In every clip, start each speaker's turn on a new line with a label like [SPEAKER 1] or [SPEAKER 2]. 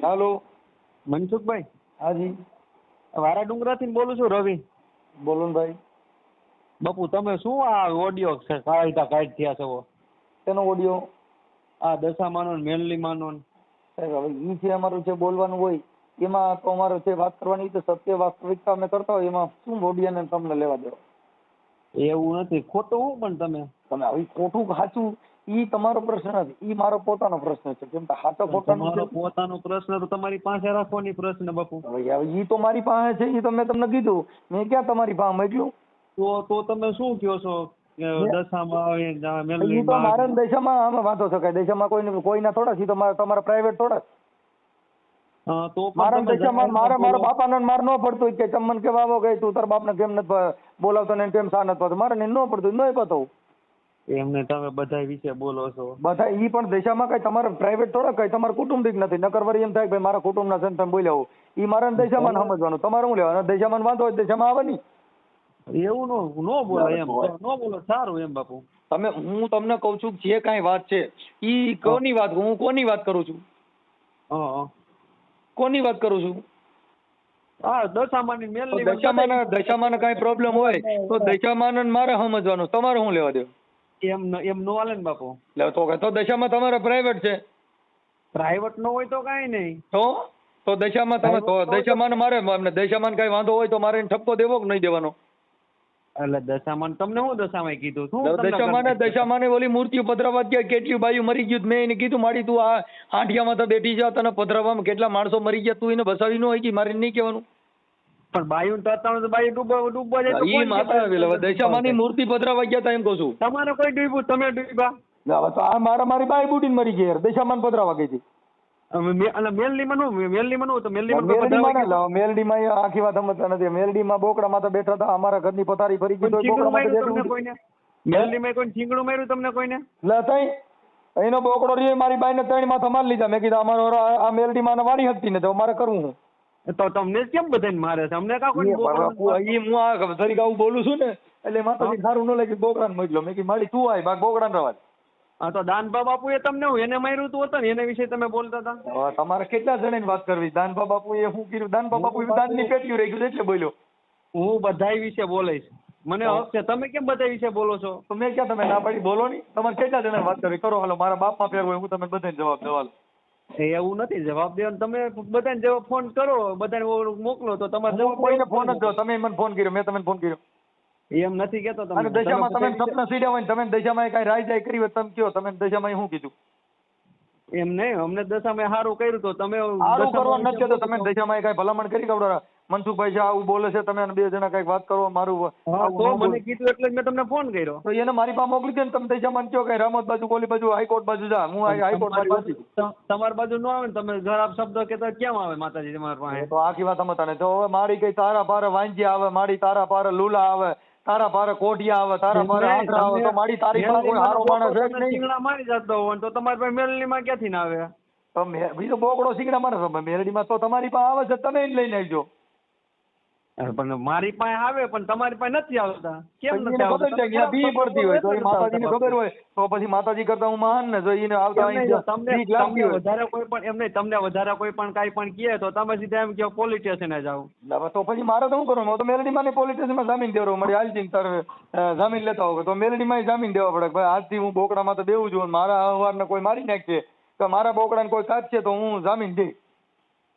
[SPEAKER 1] હાલો
[SPEAKER 2] મનસુખભાઈ,
[SPEAKER 1] હાજી
[SPEAKER 2] વારા ડુંગરાથી બોલું છું, રવિ.
[SPEAKER 1] બોલો ને ભાઈ.
[SPEAKER 2] બાપુ તમે શું આ ઓડિયો કાઢ થયા છો?
[SPEAKER 1] તેનો ઓડિયો?
[SPEAKER 2] આ દશામાનો ને મેલડીમાનો ને.
[SPEAKER 1] સાહેબ હવે ઈ જે અમારું જે બોલવાનું હોય એમાં તો અમારે જે વાત કરવાની તો સત્ય વાસ્તવિકતા અમે કરતા હોય એમાં શું ઓડિયાને તમને લેવા દેવા?
[SPEAKER 2] એવું નથી, ખોટું હું પણ
[SPEAKER 1] તમે હવે ખોટું સાચું ઈ તમારો પ્રશ્ન નથી, ઈ મારો પોતાનો પ્રશ્ન છે. કેમ કે સાચો ખોટાનો
[SPEAKER 2] તમારો પોતાનો પ્રશ્ન તો તમારી પાસે રાખવાની પ્રશ્ન બાપુ.
[SPEAKER 1] હવે ઈ તો મારી પાસે છે, ઈ તો મેં તમને કીધું. મેં ક્યાં તમારી પાસે મોકલ્યું?
[SPEAKER 2] તો તમે શું કહો છો કે દશામાં
[SPEAKER 1] ઈ તો
[SPEAKER 2] મેલડીમાં?
[SPEAKER 1] મારા દેશામાં આમાં વાંધો છે, દેશામાં કોઈના થોડા છે, તમારા પ્રાઇવેટ થોડા.
[SPEAKER 2] તો
[SPEAKER 1] મારા દેશામાં મારા બાપાને માર ન પડતું કે તમને કેવા આવો ગઈ તું તારા બાપને કેમ નથી બોલાવતો ને કેમ સા નથી પડતો, મારે ન પડતું નહીં પતો.
[SPEAKER 2] એમને તમે બધા વિશે બોલો છો.
[SPEAKER 1] બધા ઈ પણ દેશામાં કઈ તમારા પ્રાઇવેટ થોડા કઈ તમારા કુટુંબિક નથી. નકર વળી એમ થાય કે ભાઈ મારા કુટુંબના છે ને તમે બોલ્યા હો. ઈ મારા દેશામાં સમજવાનું, તમારે શું લેવાનું? દેશામાં વાંધો હોય દેશામાં આવે નહીં.
[SPEAKER 2] એવું નો બોલો, એમ નો બોલો, સારું એમ બાપુ.
[SPEAKER 1] હું તમને કઉ છું જે કાંઈ વાત છે ઈ કોની વાત, હું કોની વાત કરું છું? કોની વાત કરું છું?
[SPEAKER 2] હા, દશામાની મેલડી.
[SPEAKER 1] દશામાને કાંઈ પ્રોબ્લેમ હોય તો દશામાને મારે સમજવાનું, તમારે શું લેવા દેવું?
[SPEAKER 2] એમ નો હાલે ને બાપુ.
[SPEAKER 1] તો દશામાં તમારે પ્રાઇવેટ છે.
[SPEAKER 2] પ્રાઇવેટ નો હોય તો કાંઈ નહીં.
[SPEAKER 1] તો દશામાં તમે દશામાં મારે દશામાં કાંઈ વાંધો હોય તો મારે એને ઠપકો દેવો કે નહીં દેવાનો?
[SPEAKER 2] એટલે દશામાન તમને હું દશામાં કીધું
[SPEAKER 1] દશામાને ઓલી મૂર્તિઓ પધરાવા ગયા, કેટલી બાયું મરી ગયું. મેં એને કીધું માડી તું આ હાંડિયામાં તો બેઠી જા, તને પધરાવામાં કેટલા માણસો મરી ગયા, તું એને બસાવી ન હોય કે મારે નહીં કહેવાનું?
[SPEAKER 2] પણ બાયું તો બાયું ડૂબવા જાય તો
[SPEAKER 1] ઈ માતા દશામાની મૂર્તિ પધરાવા ગયા તા એમ કહું છું.
[SPEAKER 2] તમારે કોઈ ડૂબ્યું, તમે ડૂબ્યા?
[SPEAKER 1] તો આ મારી બાઈ બુટીને મરી ગઈ યાર, દશામાન પધરાવા ગઈ હતી.
[SPEAKER 2] મેલડીમાં
[SPEAKER 1] આખી વાત સમજતા નથી. મેલડીમાં બોકડામાં તો બેઠા હતા, અમારા ઘરની પથારી ફરી ગઈ.
[SPEAKER 2] મેલડીમાં કોઈ છીંગડું માર્યું તમને કોઈને?
[SPEAKER 1] એનો બોકડો રહ્યો મારી બાઈને 3 માથા મારી લીધા. મેં કીધું અમારો આ મેલડીમાં વાળી હતી ને તો મારે કરવું હું.
[SPEAKER 2] તો તમને કેમ બધાને મારે છે? અમને કા કોઈ
[SPEAKER 1] હું આ તરીકે આવું બોલું છું ને એટલે માતાજી સારું ન લાગ્યું, બોકડાને મોકલો. મેં કીધું મારી તું આય બોકડાને રવા.
[SPEAKER 2] હા, તો દાનભા બાપુ એ તમને હું એને માર્યું તું હતું ને એના વિશે તમે બોલતા હતા.
[SPEAKER 1] તમારે કેટલા જણાની વાત કરવી? દાનભા બાપુ એ શું કર્યું? દાનભા બાપુ દાનની પેટીયું રહી ગયું એટલે બોલ્યો.
[SPEAKER 2] હું બધાય વિશે બોલીશ, મને હક છે. તમે કેમ બધા વિશે બોલો છો?
[SPEAKER 1] તો મેં ક્યાં તમે ના પાડી? બોલો નહીં. તમારે કેટલા જણા વાત કરવી કરો? હાલો મારા બાપમાં ફેર હોય હું તમે બધાને જવાબ દેવાલ.
[SPEAKER 2] એવું નથી જવાબ દેવાનો, તમે બધાને જવાબ ફોન કરો, બધાને મોકલો તો તમારે જવાબ.
[SPEAKER 1] કોઈને ફોન જ દો. તમે મને ફોન કર્યો, મેં તમને ફોન કર્યો?
[SPEAKER 2] એમ નથી કેતો. તમે
[SPEAKER 1] દશામાં તમે સપના સીડ્યા હોય ને તમે દશામાં કઈ રાય કરી હોય તમે કયો, તમે દશામાં શું કીધું?
[SPEAKER 2] એમ નહીં, અમને દશામાં સારું કર્યું તો તમે
[SPEAKER 1] સારું કરવાનું નથી કહેતો. તમે દશામાં કઈ ભલામણ કરી કવડા મનસુખભાઈ છે આવું બોલે છે, તમે 2 જણા કઈક વાત કરો. મારું
[SPEAKER 2] મને કીધું એટલે મેં તમને ફોન કર્યો.
[SPEAKER 1] તો એને મારી પાસે મોકલી દે ને. તમે દશામાં કયો કઈ રામોદ બાજુ કોલી બાજુ હાઈકોર્ટ બાજુ જા. હું હાઈકોર્ટ મારી બાજુ.
[SPEAKER 2] તમારી બાજુ ન આવે ને તમે ખરાબ શબ્દ કેતા કેમ આવે માતાજી તમારી પાસે?
[SPEAKER 1] તો આખી વાત સમજતા ને. તો હવે મારી કઈ તારા પારે વાંજ્યા આવે, મારી તારા પારે લુલા આવે, તારા પારે કોઢિયા આવે, તારા પારે આંકડા આવે, તો મારી તારી પાસે કોઈ હારો માણસ છે કે નહીં?
[SPEAKER 2] સિંગડા મારી જતો હોય તો તમારી પાસે મેલડીમાં ક્યાંથી ના આવે?
[SPEAKER 1] તો બીજો બોકડો સિંગડા માણસ મેલડીમાં તો તમારી પાસે આવે છે, તમે એને લઈને આવજો.
[SPEAKER 2] પણ મારી પાસે આવે પણ તમારી પાસે નથી આવતા. કેમ નથી
[SPEAKER 1] આવતા? બી પડતી હોય તો માતાજીને ખબર હોય તો પછી માતાજી કરતા હું મહાન ને જો એને આવતા
[SPEAKER 2] વધારે કોઈ પણ એમ નહીં, તમને વધારે કોઈ પણ કાંઈ પણ કહે તો તમે સીધા એમ કહો પોલીસ સ્ટેશને જાઓ.
[SPEAKER 1] તો પછી મારે તો શું કરવાનું? હું તો મેલડીમાં પોલીસ સ્ટેશનમાં જામીન દેવો મારી હાલજી જામીન લેતા હોય તો મેલડીમાં જામીન દેવા પડે. ભાઈ આજથી હું બોકડામાં તો દેવું છું, મારા અહવારને કોઈ મારી નાખશે તો મારા બોકડાને કોઈ કાઢશે તો હું જામીન દઈ.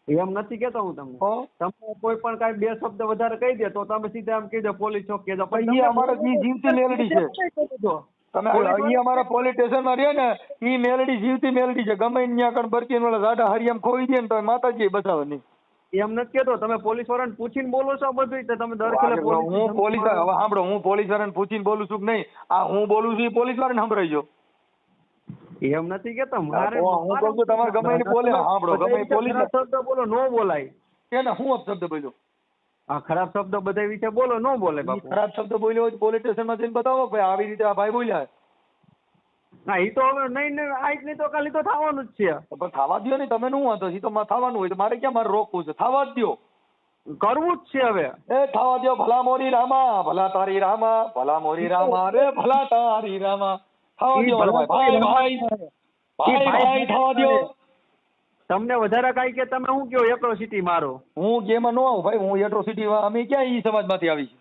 [SPEAKER 2] એમ નથી કેતો હું તમને. તમે કોઈ પણ કાંઈ 2 શબ્દ વધારે કહી દે તો તમે સીધા એમ કહી દો પોલીસ ચોક કહેજો.
[SPEAKER 1] પણ અમારા જીવતી મેલડી છે. તમે અમારા પોલીસ સ્ટેશનમાં રહે ને ઈ મેલડી જીવતી મેલડી છે. ગમે ત્યાં કણ બરકી વાળા જાડા હરિયામ ખોઈ દે ને તો માતાજી બચાવે નહીં.
[SPEAKER 2] એમ નથી કેતો. તમે પોલીસ વાળાને પૂછીને બોલો છો બધું? તમે દર ખેલે
[SPEAKER 1] હું પોલીસ સાંભળો, હું પોલીસ વાળાને પૂછીને બોલું છું કે નહીં? આ હું બોલું છું એ પોલીસ વાળાને સંભળાઈ ગયો.
[SPEAKER 2] એમ નથી કેતો. મારે
[SPEAKER 1] હું કહું છું તમારે ગમે એને બોલે સાંભળો, ગમે પોલીસ
[SPEAKER 2] શબ્દ બોલો નો બોલાય.
[SPEAKER 1] એને હું અપશબ્દ બોલ્યો?
[SPEAKER 2] આ ખરાબ શબ્દ બધા વિશે બોલો નો બોલે બાપુ.
[SPEAKER 1] ખરાબ શબ્દ બોલ્યો હોય પોલીસ સ્ટેશનમાં જઈને બતાવો ભાઈ આવી રીતે આ ભાઈ બોલ્યા.
[SPEAKER 2] ના એ તો હવે નહીં આજ નહીં તો કાલે તો થવાનું જ છે.
[SPEAKER 1] પણ થવા દો ને. તમે શું વાંધો છે? તો થવાનું હોય તો મારે ક્યાં મારે રોકવું છે? થવા જ દો.
[SPEAKER 2] કરવું જ છે હવે.
[SPEAKER 1] એ થવા દો. ભલા મોરી રામા, ભલા તારી રામા, ભલા મોરી રામા રે ભલા તારી રામા. થવા દો ભાઈ ભાઈ ભાઈ થવા દો.
[SPEAKER 2] તમને વધારે કાંઈ કે તમે શું કહો એટ્રોસિટી મારો?
[SPEAKER 1] હું ગેમમાં ન આવું ભાઈ, હું એટ્રોસિટી અમે ક્યાં ઈ સમાજમાંથી આવી છે?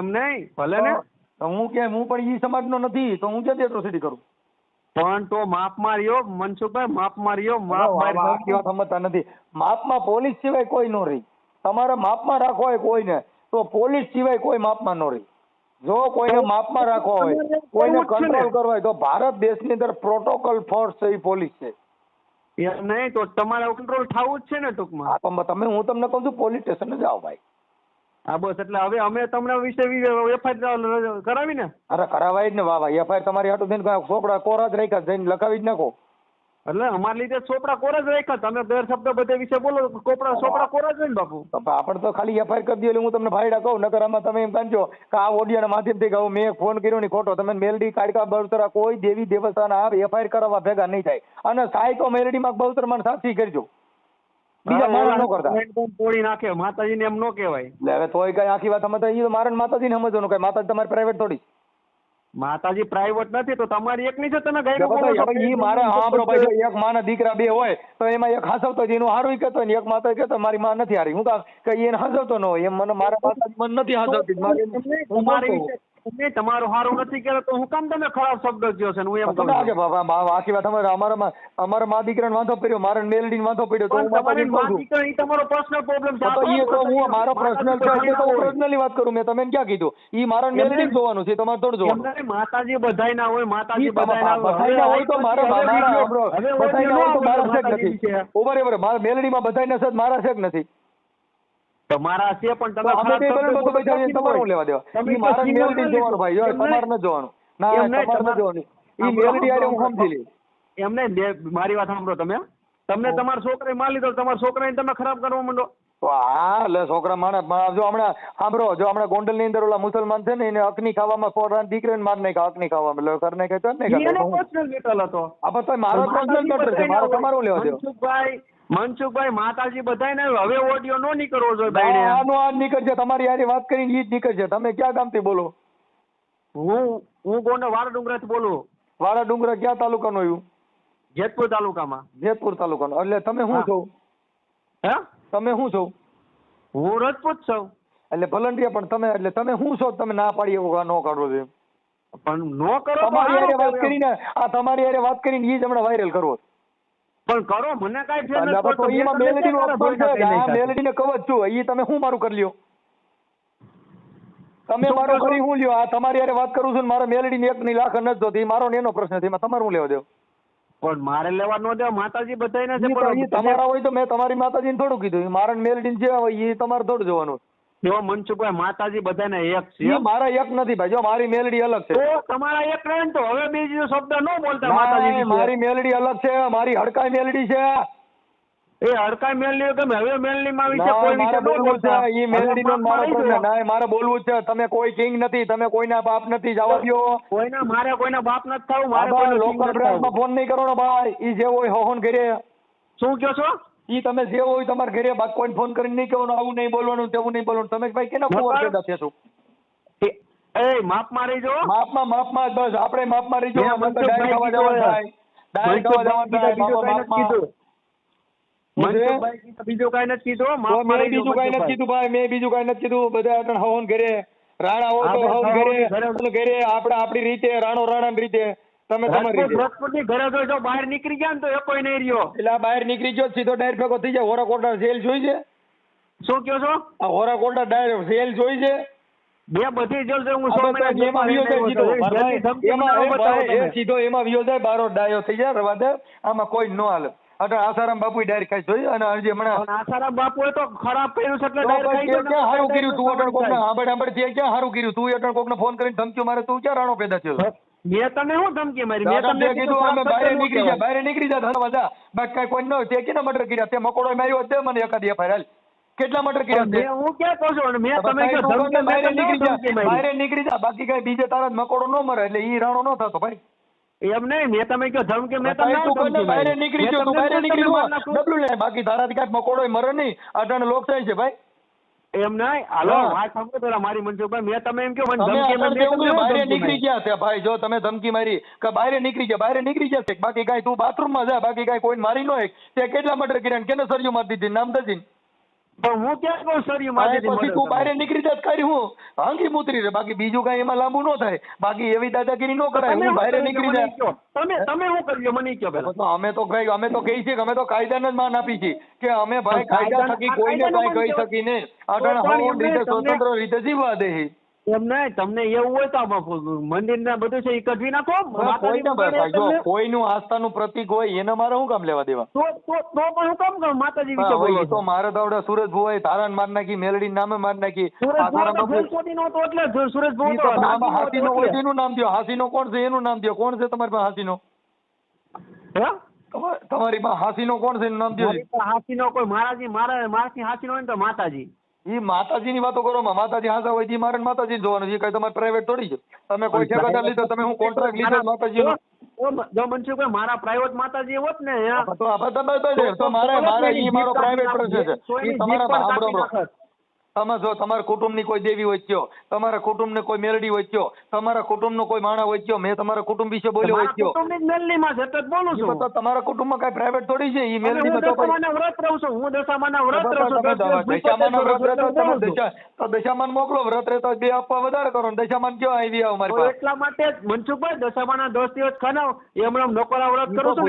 [SPEAKER 2] એમ નહીં, ભલે ને.
[SPEAKER 1] તો હું ક્યાં, હું પણ ઈ સમાજનો નથી, તો હું ક્યાંથી એટ્રોસિટી કરું?
[SPEAKER 2] પણ તો માપ માર્યો મનસુખભાઈ, માપ માર્યો, માપ
[SPEAKER 1] આખી વાત સમજતા નથી. માપમાં પોલીસ સિવાય કોઈ નો રહી. તમારે માપમાં રાખવા હોય કોઈને, તો પોલીસ સિવાય કોઈ માપમાં નો રહી. જો કોઈને માપમાં રાખવા હોય, કોઈને કંટ્રોલ કરવા હોય, તો ભારત દેશની અંદર પ્રોટોકોલ ફોર્સ છે એ પોલીસ છે.
[SPEAKER 2] એમ નહીં તો તમારે કંટ્રોલ થવું જ છે ને ટૂંકમાં.
[SPEAKER 1] હા તો તમે, હું તમને કહું છું પોલીસ સ્ટેશન જાઓ ભાઈ.
[SPEAKER 2] હા બસ, એટલે હવે અમે તમને વિશે એફઆઈઆર કરાવી ને.
[SPEAKER 1] અરે કરાવાય જ ને. વાહ ભાઈ, એફઆઈઆર તમારી હાટું થઈને છોકરા કોરા જ રાખ્યા, જઈને લખાવી જ નાખો.
[SPEAKER 2] એટલે અમારા લીધે ચોપડા કોરા જ રાખ્યા. તમે ગેરશબ્દ બધે વિશે બોલો, ચોપડા કોરા જ હોય ને બાપુ.
[SPEAKER 1] આપણે તો ખાલી એફઆઈઆર કરી દઈએ એટલે હું તમને ફાયદા કહું, નકર આમાં તમે એમ કાંચો કે આ ઓડિયોના માધ્યમથી કહું મેં ફોન કર્યો ને ખોટો, તમે મેલડી કાઢકા બળતરા કોઈ દેવી દેવતાના આ એફઆઈઆર કરાવવા ભેગા નહીં થાય. અને સાય તો મેલડીમાં બળતરમાં સાચી કરજો, બીજા માણસ ન કરતા.
[SPEAKER 2] તોડી નાખે માતાજીને એમ ન કહેવાય.
[SPEAKER 1] એટલે હવે તોય કઈ આખી વાત સમજતા, એ મારે માતાજીને સમજવાનું, કઈ માતાજી તમારી પ્રાઇવેટ થોડી.
[SPEAKER 2] માતાજી પ્રાઇવેટ નથી તો તમારી એકની છે. તમે
[SPEAKER 1] ઈ મારે સાંભળો ભાઈ, એક માના દીકરા બે હોય તો એમાં એક હાસવતો હોય એનું હારું કહેતો ને એક માતા કહેતો મારી માં નથી હારી. હું કામ કે એને હાસવતો ન હોય એમ, મને મારા માતાજી મને નથી હાસવતી.
[SPEAKER 2] તમારું હારું નથી કરે તો હું કામ તમે ખરાબ શબ્દ કહો છો? હું એમ કહું
[SPEAKER 1] આખી વાત અમારા મા દીકરાને વાંધો પડ્યો, મારા મેલડીને વાંધો પડ્યો, તો હું માતાજીને કહું છું
[SPEAKER 2] તમારો પર્સનલ પ્રોબ્લેમ છે.
[SPEAKER 1] તો એ તો હું મારો પર્સનલ છે એટલે તો હું પર્સનલી વાત કરું. મેં તમે ક્યાં કીધું? ઈ મારા મેલડીને જોવાનું છે, તમારે થોડું જોવાનું.
[SPEAKER 2] માતાજી બધાય ના હોય, માતાજી બધાય
[SPEAKER 1] હોય તો મારા બધાય હોય તો મારા શેક નથી. બરાબર, મારા મેલડીમાં બધાય ના છે, મારા શેક નથી.
[SPEAKER 2] તમારા છે પણ તમે
[SPEAKER 1] તમારું લેવા દેવા. ઈ મારા મેલડી જોવાનું ભાઈ, તમારે ન જોવાનું. ના તમારે ન જોવાનું. ઈ મેલડી આરે હું સમજી લઈશ.
[SPEAKER 2] એમ નહીં, મારી વાત સાંભળો. તમને તમારા છોકરાએ માર લીધો, તમારા છોકરાને તમે ખરાબ કરવા માંડો.
[SPEAKER 1] હા એટલે છોકરા માણસ જો હમણાં સાંભળો, જો હમણાં ગોંડલ ની અંદર ઓલા મુસલમાન છે ને એને અકની ખાવામાં પોતાના દીકરાને માર નાખ્યા, અકની ખાવામાં એટલે કરને કહેતો ને
[SPEAKER 2] હતો.
[SPEAKER 1] આ તો મારો પર્સનલ મેટર છે, મારે તમારું લેવા દેવું.
[SPEAKER 2] મનસુખભાઈ માતાજી બધાય ને હવે ઓડિયો નો નીકળવો જોઈએ.
[SPEAKER 1] આનો આજ નીકળશે, તમારી યાર વાત કરીને ઈ જ નીકળશે. તમે ક્યાં ગામથી બોલો?
[SPEAKER 2] હું ગોંડલ વાળા ડુંગરા થી બોલું.
[SPEAKER 1] વાળા ડુંગરા ક્યાં તાલુકાનું આવ્યું?
[SPEAKER 2] જેતપુર તાલુકામાં.
[SPEAKER 1] જેતપુર તાલુકાનું. એટલે તમે શું છો?
[SPEAKER 2] હે, તમે
[SPEAKER 1] શું છો?
[SPEAKER 2] હું રાજપૂત છું.
[SPEAKER 1] એટલે ભલંડિયા, પણ તમે એટલે તમે શું છો? તમે ના પાડી એવું ન કાઢવો છે
[SPEAKER 2] પણ નો કરો.
[SPEAKER 1] તમારી યારે વાત કરીને આ તમારી યારે વાત કરીને ઈ જ હમણાં વાયરલ કરવો
[SPEAKER 2] પણ કરો, મને કાઈ ફેર નથી
[SPEAKER 1] પડતો. એમાં મેલડી નો અપમાન છે, આ મેલડી ને કવચ છું, ઈ તમે શું મારું કરી લ્યો? તમે મારું કરી હું લ્યો? આ તમારી યારે વાત કરું છું ને મારા મેલડી ને એક ની લાખ નથી જોતી, મારો એનો પ્રશ્ન છે, એમાં તમારું હું લેવા દેવ?
[SPEAKER 2] પણ મારે લેવા ન દેવા, માતાજી બધાય ને
[SPEAKER 1] છે. તમારા હોય તો મેં તમારી માતાજીને થોડું કીધું, મારા મેલડી જે હોય એ તમારે થોડું જોવાનું.
[SPEAKER 2] જો મનસુખભાઈ માતાજી બધાને એક છે,
[SPEAKER 1] મારા એક નથી ભાઈ. જો મારી મેલડી અલગ છે,
[SPEAKER 2] તો તમારા એક રહે તો હવે બીજો શબ્દ ન બોલતા. માતાજી
[SPEAKER 1] મારી મેલડી અલગ છે, મારી હડકાઈ મેલડી છે.
[SPEAKER 2] એ હડકાઈ મેલડી ગમે, હવે મેલડી માં વિશે કોઈ
[SPEAKER 1] મારે બોલવું છે. ઈ મેલડી નો મારો પ્રશ્ન ના, મારે બોલવું છે. તમે કોઈ કિંગ નથી, તમે કોઈના બાપ નથી, જવા દો.
[SPEAKER 2] કોઈના, મારે કોઈના બાપ નથી થવું. મારે
[SPEAKER 1] લોકલ બ્રાન્ચમાં ફોન નહીં કરવાનો ભાઈ. ઈ જે હોય હોન ઘરે.
[SPEAKER 2] શું કહો છો?
[SPEAKER 1] ઈ તમે જે હોય તમારા ઘરે બાદ કોઈ ફોન કરીને નહીં કહેવાનું, આવું નહીં બોલવાનું, તેવું નહીં બોલવાનું. તમે ભાઈ કેના કુંવર પેદા થયા છો?
[SPEAKER 2] એ માપ મારી જો.
[SPEAKER 1] માપમાં બસ આપણે માપ મારી જો. ડાયરેક્ટ ખાવા જવાનું થાય, ડાયરેક્ટ ખાવા જવાનું થાય.
[SPEAKER 2] બીજું કઈ નથી કીધું.
[SPEAKER 1] મેં બીજું કઈ નથી કીધું ભાઈ, મેં બીજું કઈ નથી કીધું. બધા અટણ હવન ઘરે, રાણા હો તો હવન ઘરે, આપણે આપણી રીતે, રાણો રાણા રીતે, તમે તમારી રીતે.
[SPEAKER 2] રાજકોટની ઘરે જો બહાર નીકળી ગયા ને તો એ કોઈ નહીં રહ્યો.
[SPEAKER 1] એટલે આ બહાર નીકળી ગયો સીધો ડાયરેક્ટ ભેગો થઈ જાય. હોરાકોટા જેલ જોઈ છે?
[SPEAKER 2] શું કહો છો?
[SPEAKER 1] આ હોરાકોટા ડાયરેક્ટ જેલ જોઈ છે?
[SPEAKER 2] બે બધી જેલ છે. હું
[SPEAKER 1] એમાં વિયો જાય સીધો, એમાં વિયો જાય, બારો ડાયો થઈ જાય. રવા દે, આમાં કોઈ ન હાલે. આસારામ બાપુ ડાયરેક્ટ ખાઈ જોઈ. અને હજી હમણાં
[SPEAKER 2] આસારામ બાપુ તો ખરાબ કર્યું છે એટલે
[SPEAKER 1] ક્યાં સારું કર્યું? તું અટણ કોક ના આંબડ આંબડ ત્યાં ક્યાં સારું કર્યું? તું અટણ કોક ને ફોન કરીને ધમકીઓ મારે, તું ક્યાં રાણો પેદા થયો?
[SPEAKER 2] મેં તમને શું ધમકી મારી? મેં તમને
[SPEAKER 1] કીધું અમે બહાર નીકળી જાય, બહાર નીકળી જાય, ધનવા જા. બાકી કઈ કોઈ ન હોય. તે કેના મર્ડર કર્યા? તે મકોડો માર્યો તે મને એકાદી એફઆઈઆર કેટલા મર્ડર કર્યા?
[SPEAKER 2] હું ક્યાં કહું છું? મેં તમે
[SPEAKER 1] બહાર નીકળી જા, બાકી કઈ બીજે તારા મકોડો ન મરે એટલે ઈ રાણો ન થતો ભાઈ.
[SPEAKER 2] એમ નહીં, મેં તમે કહો ધમકી, મેં તમને
[SPEAKER 1] બહાર નીકળી ગયો, તું બહાર નીકળી ડબલું લે. બાકી તારાથી કઈ મકોડો મરે નહીં. અટાણે લોકશાહી છે ભાઈ.
[SPEAKER 2] એમ નહીં, હાલો
[SPEAKER 1] હા.
[SPEAKER 2] વાત સાંભળો પેલા મારી મનસુખભાઈ, મેં તમે એમ કહો મને
[SPEAKER 1] તમે
[SPEAKER 2] ધમકી
[SPEAKER 1] અત્યારે
[SPEAKER 2] મેં
[SPEAKER 1] એવું
[SPEAKER 2] તમને
[SPEAKER 1] કે બહાર
[SPEAKER 2] ધમકી
[SPEAKER 1] નીકળી
[SPEAKER 2] મારી.
[SPEAKER 1] ગયા છે ભાઈ, જો તમે ધમકી મારી કે બહાર નીકળી જશે, બાકી કાંઈ તું બાથરૂમમાં જા, બાકી કાંઈ કોઈ મારી ન હોય તે કેટલા મર્ડર કર્યા ને કેને સરિયું મારી દીધી નામ દજીને?
[SPEAKER 2] પણ હું ક્યાં કહું સર મારી
[SPEAKER 1] પછી તું બહાર નીકળી જાય કરી હું હાંગી મુતરી રે, બાકી બીજું કાંઈ એમાં લાંબુ ન થાય, બાકી એવી દાદાગીરી ન કરાય. હું બહાર નીકળી જાય
[SPEAKER 2] તમે શું કર્યો મને કહો પેલા.
[SPEAKER 1] તો અમે તો કહી છીએ કે અમે તો કાયદાને જ માન આપી છીએ કે અમે ભાઈ કાયદા થકી કોઈને કાંઈ કહી શકી નહીં. અટાણે હવન રીતે સ્વતંત્ર રીતે જીવવા દે.
[SPEAKER 2] એમ નહીં, તમને એવું હોય તો મંદિર ના બધું છે એ કઢવી નાખો.
[SPEAKER 1] કોઈને ભાઈ જો કોઈનું આસ્થાનું પ્રતીક હોય એને મારે શું કામ લેવા દેવા?
[SPEAKER 2] તો પણ હું કામ કહું માતાજી વિશે
[SPEAKER 1] હા,
[SPEAKER 2] બોલો
[SPEAKER 1] ઈ તો મારે તો આવડે સુરજ ભુવાએ તારાને માર નાખી, મેલડી નામે માર નાખી.
[SPEAKER 2] સુરેશ
[SPEAKER 1] આ તારા
[SPEAKER 2] ભોળા
[SPEAKER 1] બાપુ
[SPEAKER 2] ફેસકોટી નો હતો એટલે સુરેશ
[SPEAKER 1] ઈ
[SPEAKER 2] ભોળા
[SPEAKER 1] તો નામ હાસીનો હોય
[SPEAKER 2] એટલે.
[SPEAKER 1] તેનું નામ દ્યો. હાસીનો કોણ છે એનું નામ દ્યો. કોણ છે તમારી પાસે હાસીનો?
[SPEAKER 2] હે?
[SPEAKER 1] તમારી પાસે હાસીનો કોણ છે એનું નામ દ્યો.
[SPEAKER 2] મારી પાસે હાથીનો કોઈ મારાથી હાથીનો હોય ને તો માતાજી.
[SPEAKER 1] ઈ માતાજીની વાતો કરો માં, માતાજી હાસા હોય ઈ મારે માતાજી જોવાનું છે, કઈ તમારે પ્રાઇવેટ થોડી છે. તમે કોઈ ઠેકેદાર લીધો, તમે હું કોન્ટ્રાક્ટ લીધો માતાજીનો?
[SPEAKER 2] જો મનસુખભાઈ મારા પ્રાઇવેટ માતાજી હોત ને
[SPEAKER 1] તો આ તો મારે ઈ મારો પ્રાઇવેટ પ્રશ્ન છે. ઈ તમારા સાંભળો. તમે જો તમારા કુટુંબની કોઈ દેવી હોય કયો, તમારા કુટુંબને કોઈ મેલડી હોય કયો, તમારા કુટુંબનો કોઈ માણસ હોય કયો, મેં તમારા કુટુંબ વિશે બોલ્યો હોય કયો.
[SPEAKER 2] મેલડીમાં છે એટલે જ બોલું છું.
[SPEAKER 1] તો તમારા કુટુંબમાં કઈ પ્રાઇવેટ થોડી છે? ઈ
[SPEAKER 2] હું
[SPEAKER 1] મેલડીમાં તો
[SPEAKER 2] દશામાના વ્રત રહું છું. હું દશામાના વ્રત રહું છું.
[SPEAKER 1] દશામાના વ્રત રહેતો તમે દશામાન મોકલો, વ્રત રહેતો 2 આપવા વધારે કરો ને દશામાન કયો આવી આવ મારી પાસે.
[SPEAKER 2] એટલા માટે જ મનસુખભાઈ દશામાના 10 દિવસ ખાનાવ એમણે નોકરા વ્રત કરું છું.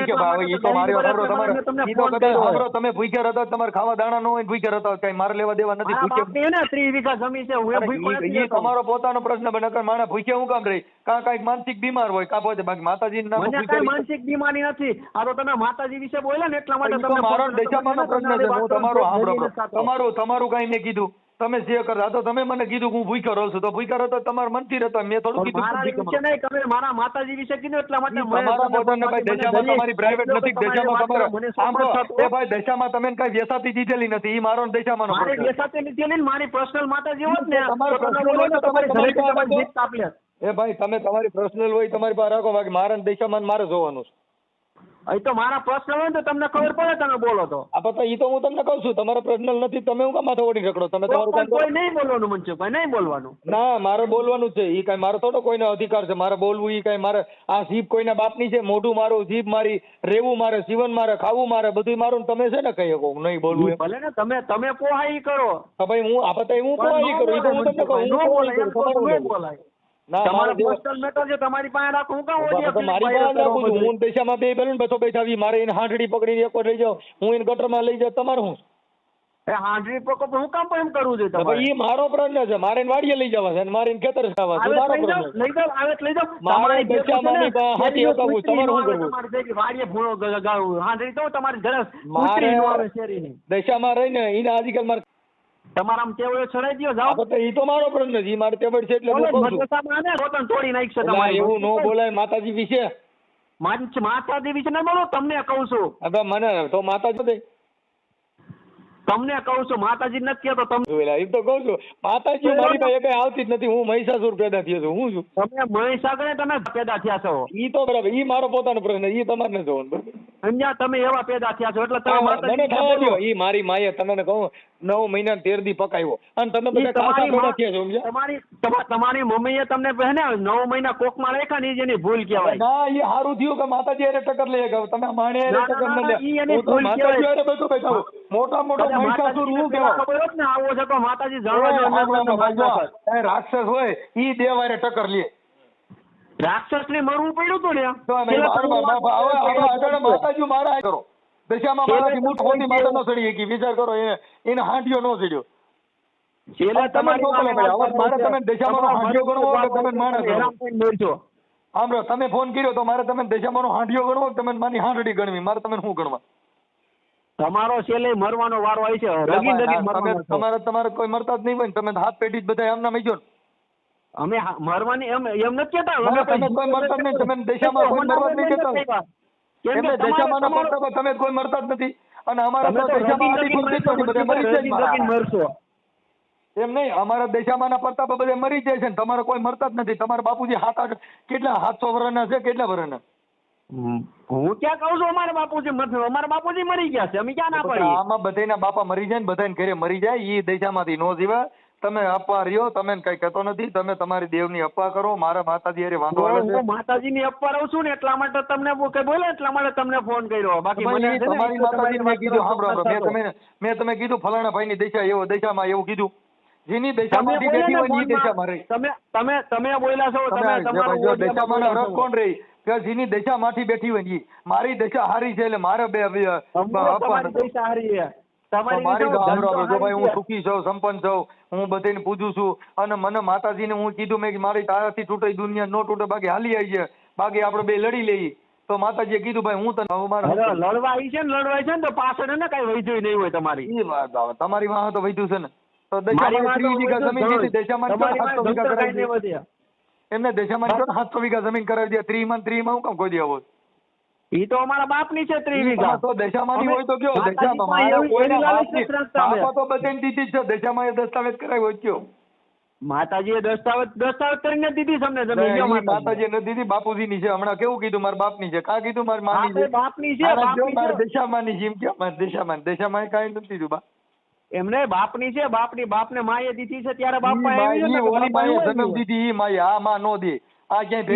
[SPEAKER 1] તમે ભૂખ્યા હતા, તમારે ખાવા દાણા ન હોય, ભૂખ્યા હતા, કઈ મારે લેવા દેવા નથી. ભૂખ્યા
[SPEAKER 2] 30 વીઘા જમીન છે. હું ભૂખ્યો નથી.
[SPEAKER 1] તમારો પોતાનો પ્રશ્ન બને કે માણસ ભૂખ્યા હું કામ રહી? કઈક માનસિક બીમાર હોય કા પહોંચે, બાકી માતાજી
[SPEAKER 2] મને કઈ માનસિક બીમારી નથી. આ તો તમે માતાજી વિશે બોલ્યા ને એટલા માટે તમને
[SPEAKER 1] મારો દશામાનો પ્રશ્ન છે. હું તમારું કઈ મેં કીધું, તમે જે કરતા તો તમે મને કીધું હું ભૂખ્યો રહું છું, તો ભૂખ્યો રહેતો તમારે મનથી રહેતો, મેં થોડું કીધું.
[SPEAKER 2] મારા વિશે નહીં, તમે મારા માતાજી વિશે કીધું એટલા માટે.
[SPEAKER 1] તમારા પોતાને ભાઈ દશામાં તમારી પ્રાઇવેટ નથી. દશામાં તમારે સાંભળો એ ભાઈ, દશામાં તમે કઈ વેસાતી દીધેલી નથી. ઈ મારો દશામાનો
[SPEAKER 2] મારી
[SPEAKER 1] પ્રશ્ન છે.
[SPEAKER 2] વેસાતી લીધેલી મારી પર્સનલ માતાજી હોત ને
[SPEAKER 1] તમારે
[SPEAKER 2] તો તમે
[SPEAKER 1] personal
[SPEAKER 2] બોલો ને તમારી
[SPEAKER 1] તમારી
[SPEAKER 2] ઘરેથી
[SPEAKER 1] પાસે
[SPEAKER 2] તમારી જીત કાપી લે.
[SPEAKER 1] એ ભાઈ તમે તમારી પર્સનલ હોય તમારી પાસે રાખો, બાકી મારા દશામાં મારે જોવાનું છે.
[SPEAKER 2] અહીં તો મારા પર્સનલ હોય તો તમને ખબર પડે તમે બોલો તો.
[SPEAKER 1] આ પતા ઈ તો હું તમને કહું છું, તમારા પર્સનલ નથી, તમે હું કામ માથે ઓડી રખડો? તમે તમારું કામ કરો.
[SPEAKER 2] કોઈ નહીં બોલવાનું મનસુખભાઈ, નહીં બોલવાનું.
[SPEAKER 1] ના, મારે બોલવાનું છે. ઈ કઈ મારો થોડો કોઈનો અધિકાર છે મારે બોલવું? ઈ કઈ મારે આ જીભ કોઈના બાપની છે? મોઢું મારું, જીભ મારી, રેવું મારે, જીવન મારે, ખાવું મારે, બધું મારું. તમે છે ને કહી શકો નહીં બોલવું એમ?
[SPEAKER 2] ભલે ને તમે પોહાઈ કરો.
[SPEAKER 1] તો ભાઈ હું આ પતા હું કોઈ કરું? ઈ તો હું તમને કહું, હું કોઈ કરું? તમારું
[SPEAKER 2] બોલાય.
[SPEAKER 1] ના,
[SPEAKER 2] તમારા
[SPEAKER 1] મારે
[SPEAKER 2] પર્સનલ મેટર છે, તમારી પાસે રાખો. હું કામ ઓડિયો
[SPEAKER 1] તો મારી પાસે રાખું છું. હું દશામાં 2 બેલું બસો બેઠાવી, મારે એને હાંડડી પકડીને એક વાર લઈ જાઉં, હું એને ગટરમાં લઈ જાઉં, તમારું શું?
[SPEAKER 2] એ હાંડરી પકો હું કામ એમ કરવું જોઈએ
[SPEAKER 1] તો
[SPEAKER 2] તમારે?
[SPEAKER 1] ઈ મારો પ્રશ્ન છે. મારે એને વાડીએ લઈ જવા છે અને મારે એને ખેતર જવા છે. મારો પ્રશ્ન છે.
[SPEAKER 2] લઈ જાઓ, આવે તો લઈ જાઓ.
[SPEAKER 1] મારે
[SPEAKER 2] તમારી ભેગું છે ને,
[SPEAKER 1] દશામાની પાસે હાથી હકાવું, તમારે શું કરવું?
[SPEAKER 2] તમારી ભેગી વાડીએ ભૂણો ગાળું. હાંડરી તો તમારી ઘરે
[SPEAKER 1] મારે
[SPEAKER 2] કૂતરી નો આવે શેરીની.
[SPEAKER 1] દશામાં રહીને એને આજકાલ મારે
[SPEAKER 2] તમારા આમ તેવડો ચડાઈ દ્યો, જાઓ.
[SPEAKER 1] આ તો ઈ તો મારો પ્રશ્ન છે. ઈ મારે તેવડ છે એટલે હું કહું છું.
[SPEAKER 2] મદરસામાં આને રોટન તોડી નાખશે
[SPEAKER 1] એટલે
[SPEAKER 2] તમારી.
[SPEAKER 1] એવું ન બોલાય માતાજી વિશે.
[SPEAKER 2] માતાજી વિશે ના બોલો, તમને કહું છું.
[SPEAKER 1] હવે મને તો માતાજી નથી.
[SPEAKER 2] તમને કહું છું, માતાજી નથી કહેતો તમને.
[SPEAKER 1] એમ તો કહું છું માતાજી મારી પાસે કઈ આવતી જ નથી. હું મહિષાસુર પેદા થયો છું. હું છું
[SPEAKER 2] તમે મહીસાગરે તમે પેદા થયા છો.
[SPEAKER 1] ઈ તો બરાબર, ઈ મારો પોતાનો પ્રશ્ન, ઈ તમારે ન જોવાનું બરાબર.
[SPEAKER 2] સમજ્યા? તમે એવા પેદા થયા છો એટલે તમે
[SPEAKER 1] મને
[SPEAKER 2] માતાજી
[SPEAKER 1] થવા
[SPEAKER 2] વિશે
[SPEAKER 1] દો.
[SPEAKER 2] બોલો.
[SPEAKER 1] ઈ મારી માએ તમને કહું 9 મહિના 13 દી પકાવ્યો અને તમે બધા કાચા પેદા થયા છો, સમજ્યા?
[SPEAKER 2] તમારી મમ્મીએ તમને પહેને 9 મહિના કોકમાં રાખ્યા ને ઈ જ એની ભૂલ કહેવાય.
[SPEAKER 1] ના, ઈ સારું થયું કે માતાજી હારે ટક્કર લઈ ગયા. તમે માણે હારે ટક્કર ન લે.
[SPEAKER 2] ઈ એની
[SPEAKER 1] હું તો
[SPEAKER 2] ભૂલ
[SPEAKER 1] માતાજી
[SPEAKER 2] કહેવાય.
[SPEAKER 1] હારે બેઠો બેઠો મોટા મહિષાસુર હું
[SPEAKER 2] પેલા
[SPEAKER 1] કહેવાય.
[SPEAKER 2] ખબર હોત ને આવો છે તો માતાજી જાણવા જોઈએ એમને તમને માનતા હતા.
[SPEAKER 1] એ રાક્ષસ હોય ઈ દેવારે ટક્કર લે.
[SPEAKER 2] રાક્ષસને મરવું પડ્યું હતું ને.
[SPEAKER 1] તો હવે આગળ માતાજી મારા હારે કરો. દશામાં મારાથી મૂઠ ખોટી માતા નો ચડી ગઈ. વિચાર કરો, એને હાંડિયો નો ચડ્યો.
[SPEAKER 2] છેલ્લે
[SPEAKER 1] તમે
[SPEAKER 2] તમારી
[SPEAKER 1] મોકલો ભાઈ. હવે મારે તમે દશામાનો હાંડિયો ગણવો કે તમે માણસ ગણવો?
[SPEAKER 2] હેરાન થઈને મરજો.
[SPEAKER 1] સાંભળો, તમે ફોન કર્યો તો મારે તમે દશામાનો હાંડિયો ગણવો કે તમે મારી હાંડડી ગણવી? મારે તમે શું ગણવા?
[SPEAKER 2] તમારો છેલ્લે મરવાનો વારો આવી છે. રગીન રગીન મરવાનો છે.
[SPEAKER 1] તમારે કોઈ મરતા જ નહીં હોય ને તમે હાથ પેટી જ બધા એમના મઈ ગયો ને.
[SPEAKER 2] અમે મરવાની એમ નથી કહેતા.
[SPEAKER 1] તમે કોઈ મરતા જ નહીં. તમે દશામાં કોઈ મરવા જ નહીં કહેતા. એમને દશામાના પડતા તમે કોઈ મરતા જ નથી. અને અમારા તો દશામાં આદિ પૂરતી જ બધા મરી જાય છે.
[SPEAKER 2] મરશો
[SPEAKER 1] એમ નહીં, અમારા દશામાના પડતા બધા મરી જાય છે ને તમારે કોઈ મરતા જ નથી. તમારા બાપુજી 7-8 કેટલા 700 વર્ષના છે, કેટલા વર્ષના?
[SPEAKER 2] હું ક્યાં કહું છું અમારા બાપુજી મરી ગયા છે, અમે ક્યાં ના પાડીએ?
[SPEAKER 1] આમાં બધાના બાપા મરી જાય ને બધાને ઘરે મરી જાય, ઈ દશામાંથી નો જીવે. તમે અપવા રહ્યો, તમે કઈ કહેતો નથી, તમે તમારી દેવની અપવા કરો. મારા માતાજી હારે વાંધો આવે છે.
[SPEAKER 2] હું માતાજીની અપવા રહું છું ને એટલા માટે તમને કઈ બોલે એટલા માટે તમને ફોન કર્યો. બાકી મને છે ને
[SPEAKER 1] તમારી માતાજીને મેં કીધું સાંભળો, મેં તમે કીધું ફલાણા ભાઈની દશા એવો દશામાં એવું કીધું. જેની દશામાંથી બેઠી હોય ઈ દશામાં રહી.
[SPEAKER 2] તમે બોલ્યા છો, તમે તમારું
[SPEAKER 1] દશામાં રસ કોણ રહી કે જેની દશામાંથી બેઠી હોય ઈ. મારી દશા હારી છે એટલે મારે
[SPEAKER 2] તમારી દશા હારી છે.
[SPEAKER 1] ભાઈ હું સુખી છું, સંપન્ન છું, હું બધાને પૂજું છું. અને મને માતાજીને હું કીધું મેં મારી તારાથી તૂટે દુનિયા નો તૂટે, બાકી હાલી આવી છે, બાકી આપણે બે લડી લઈએ. તો માતાજીએ કીધું ભાઈ હું તને
[SPEAKER 2] લડવા આવી છે ને તો પાછળ ને કઈ વૈધ્યું નહીં હોય તમારી.
[SPEAKER 1] તમારી વાહ તો વૈધું છે ને. તો દશામાં 3 વીઘા જમીન દીધી, દશામાં 700 વીઘા કરાવી દે. એમને દશામાં 700 વીઘા જમીન કરાવી દે. 3 માં હું કામ કોઈ દેવો?
[SPEAKER 2] ઈ તો અમારા બાપની છે 3 વીઘા.
[SPEAKER 1] તો દશામાની હોય તો કયો? દશામાં મારા કોઈના બાપા તો બધાને દીધી જ છે. દશામાં એ દસ્તાવેજ કરાવ્યો કયો?
[SPEAKER 2] માતાજીએ દસ્તાવેજ કરીને દીધી તમને જમીન.
[SPEAKER 1] માતાજીએ નથી દીધી, બાપુજીની છે. હમણાં કેવું કીધું મારા બાપની છે? કા કીધું મારી માની છે?
[SPEAKER 2] બાપની છે.
[SPEAKER 1] મારી દશામાની છે એમ કયો? મારી દશામાં કાંઈ નથી દીધું બા.
[SPEAKER 2] એમને બાપની છે, બાપને માએ દીધી છે ત્યારે બાપા
[SPEAKER 1] જન્મ દીધી ઈ માએ. આ માં નો દે. આ ક્યાંય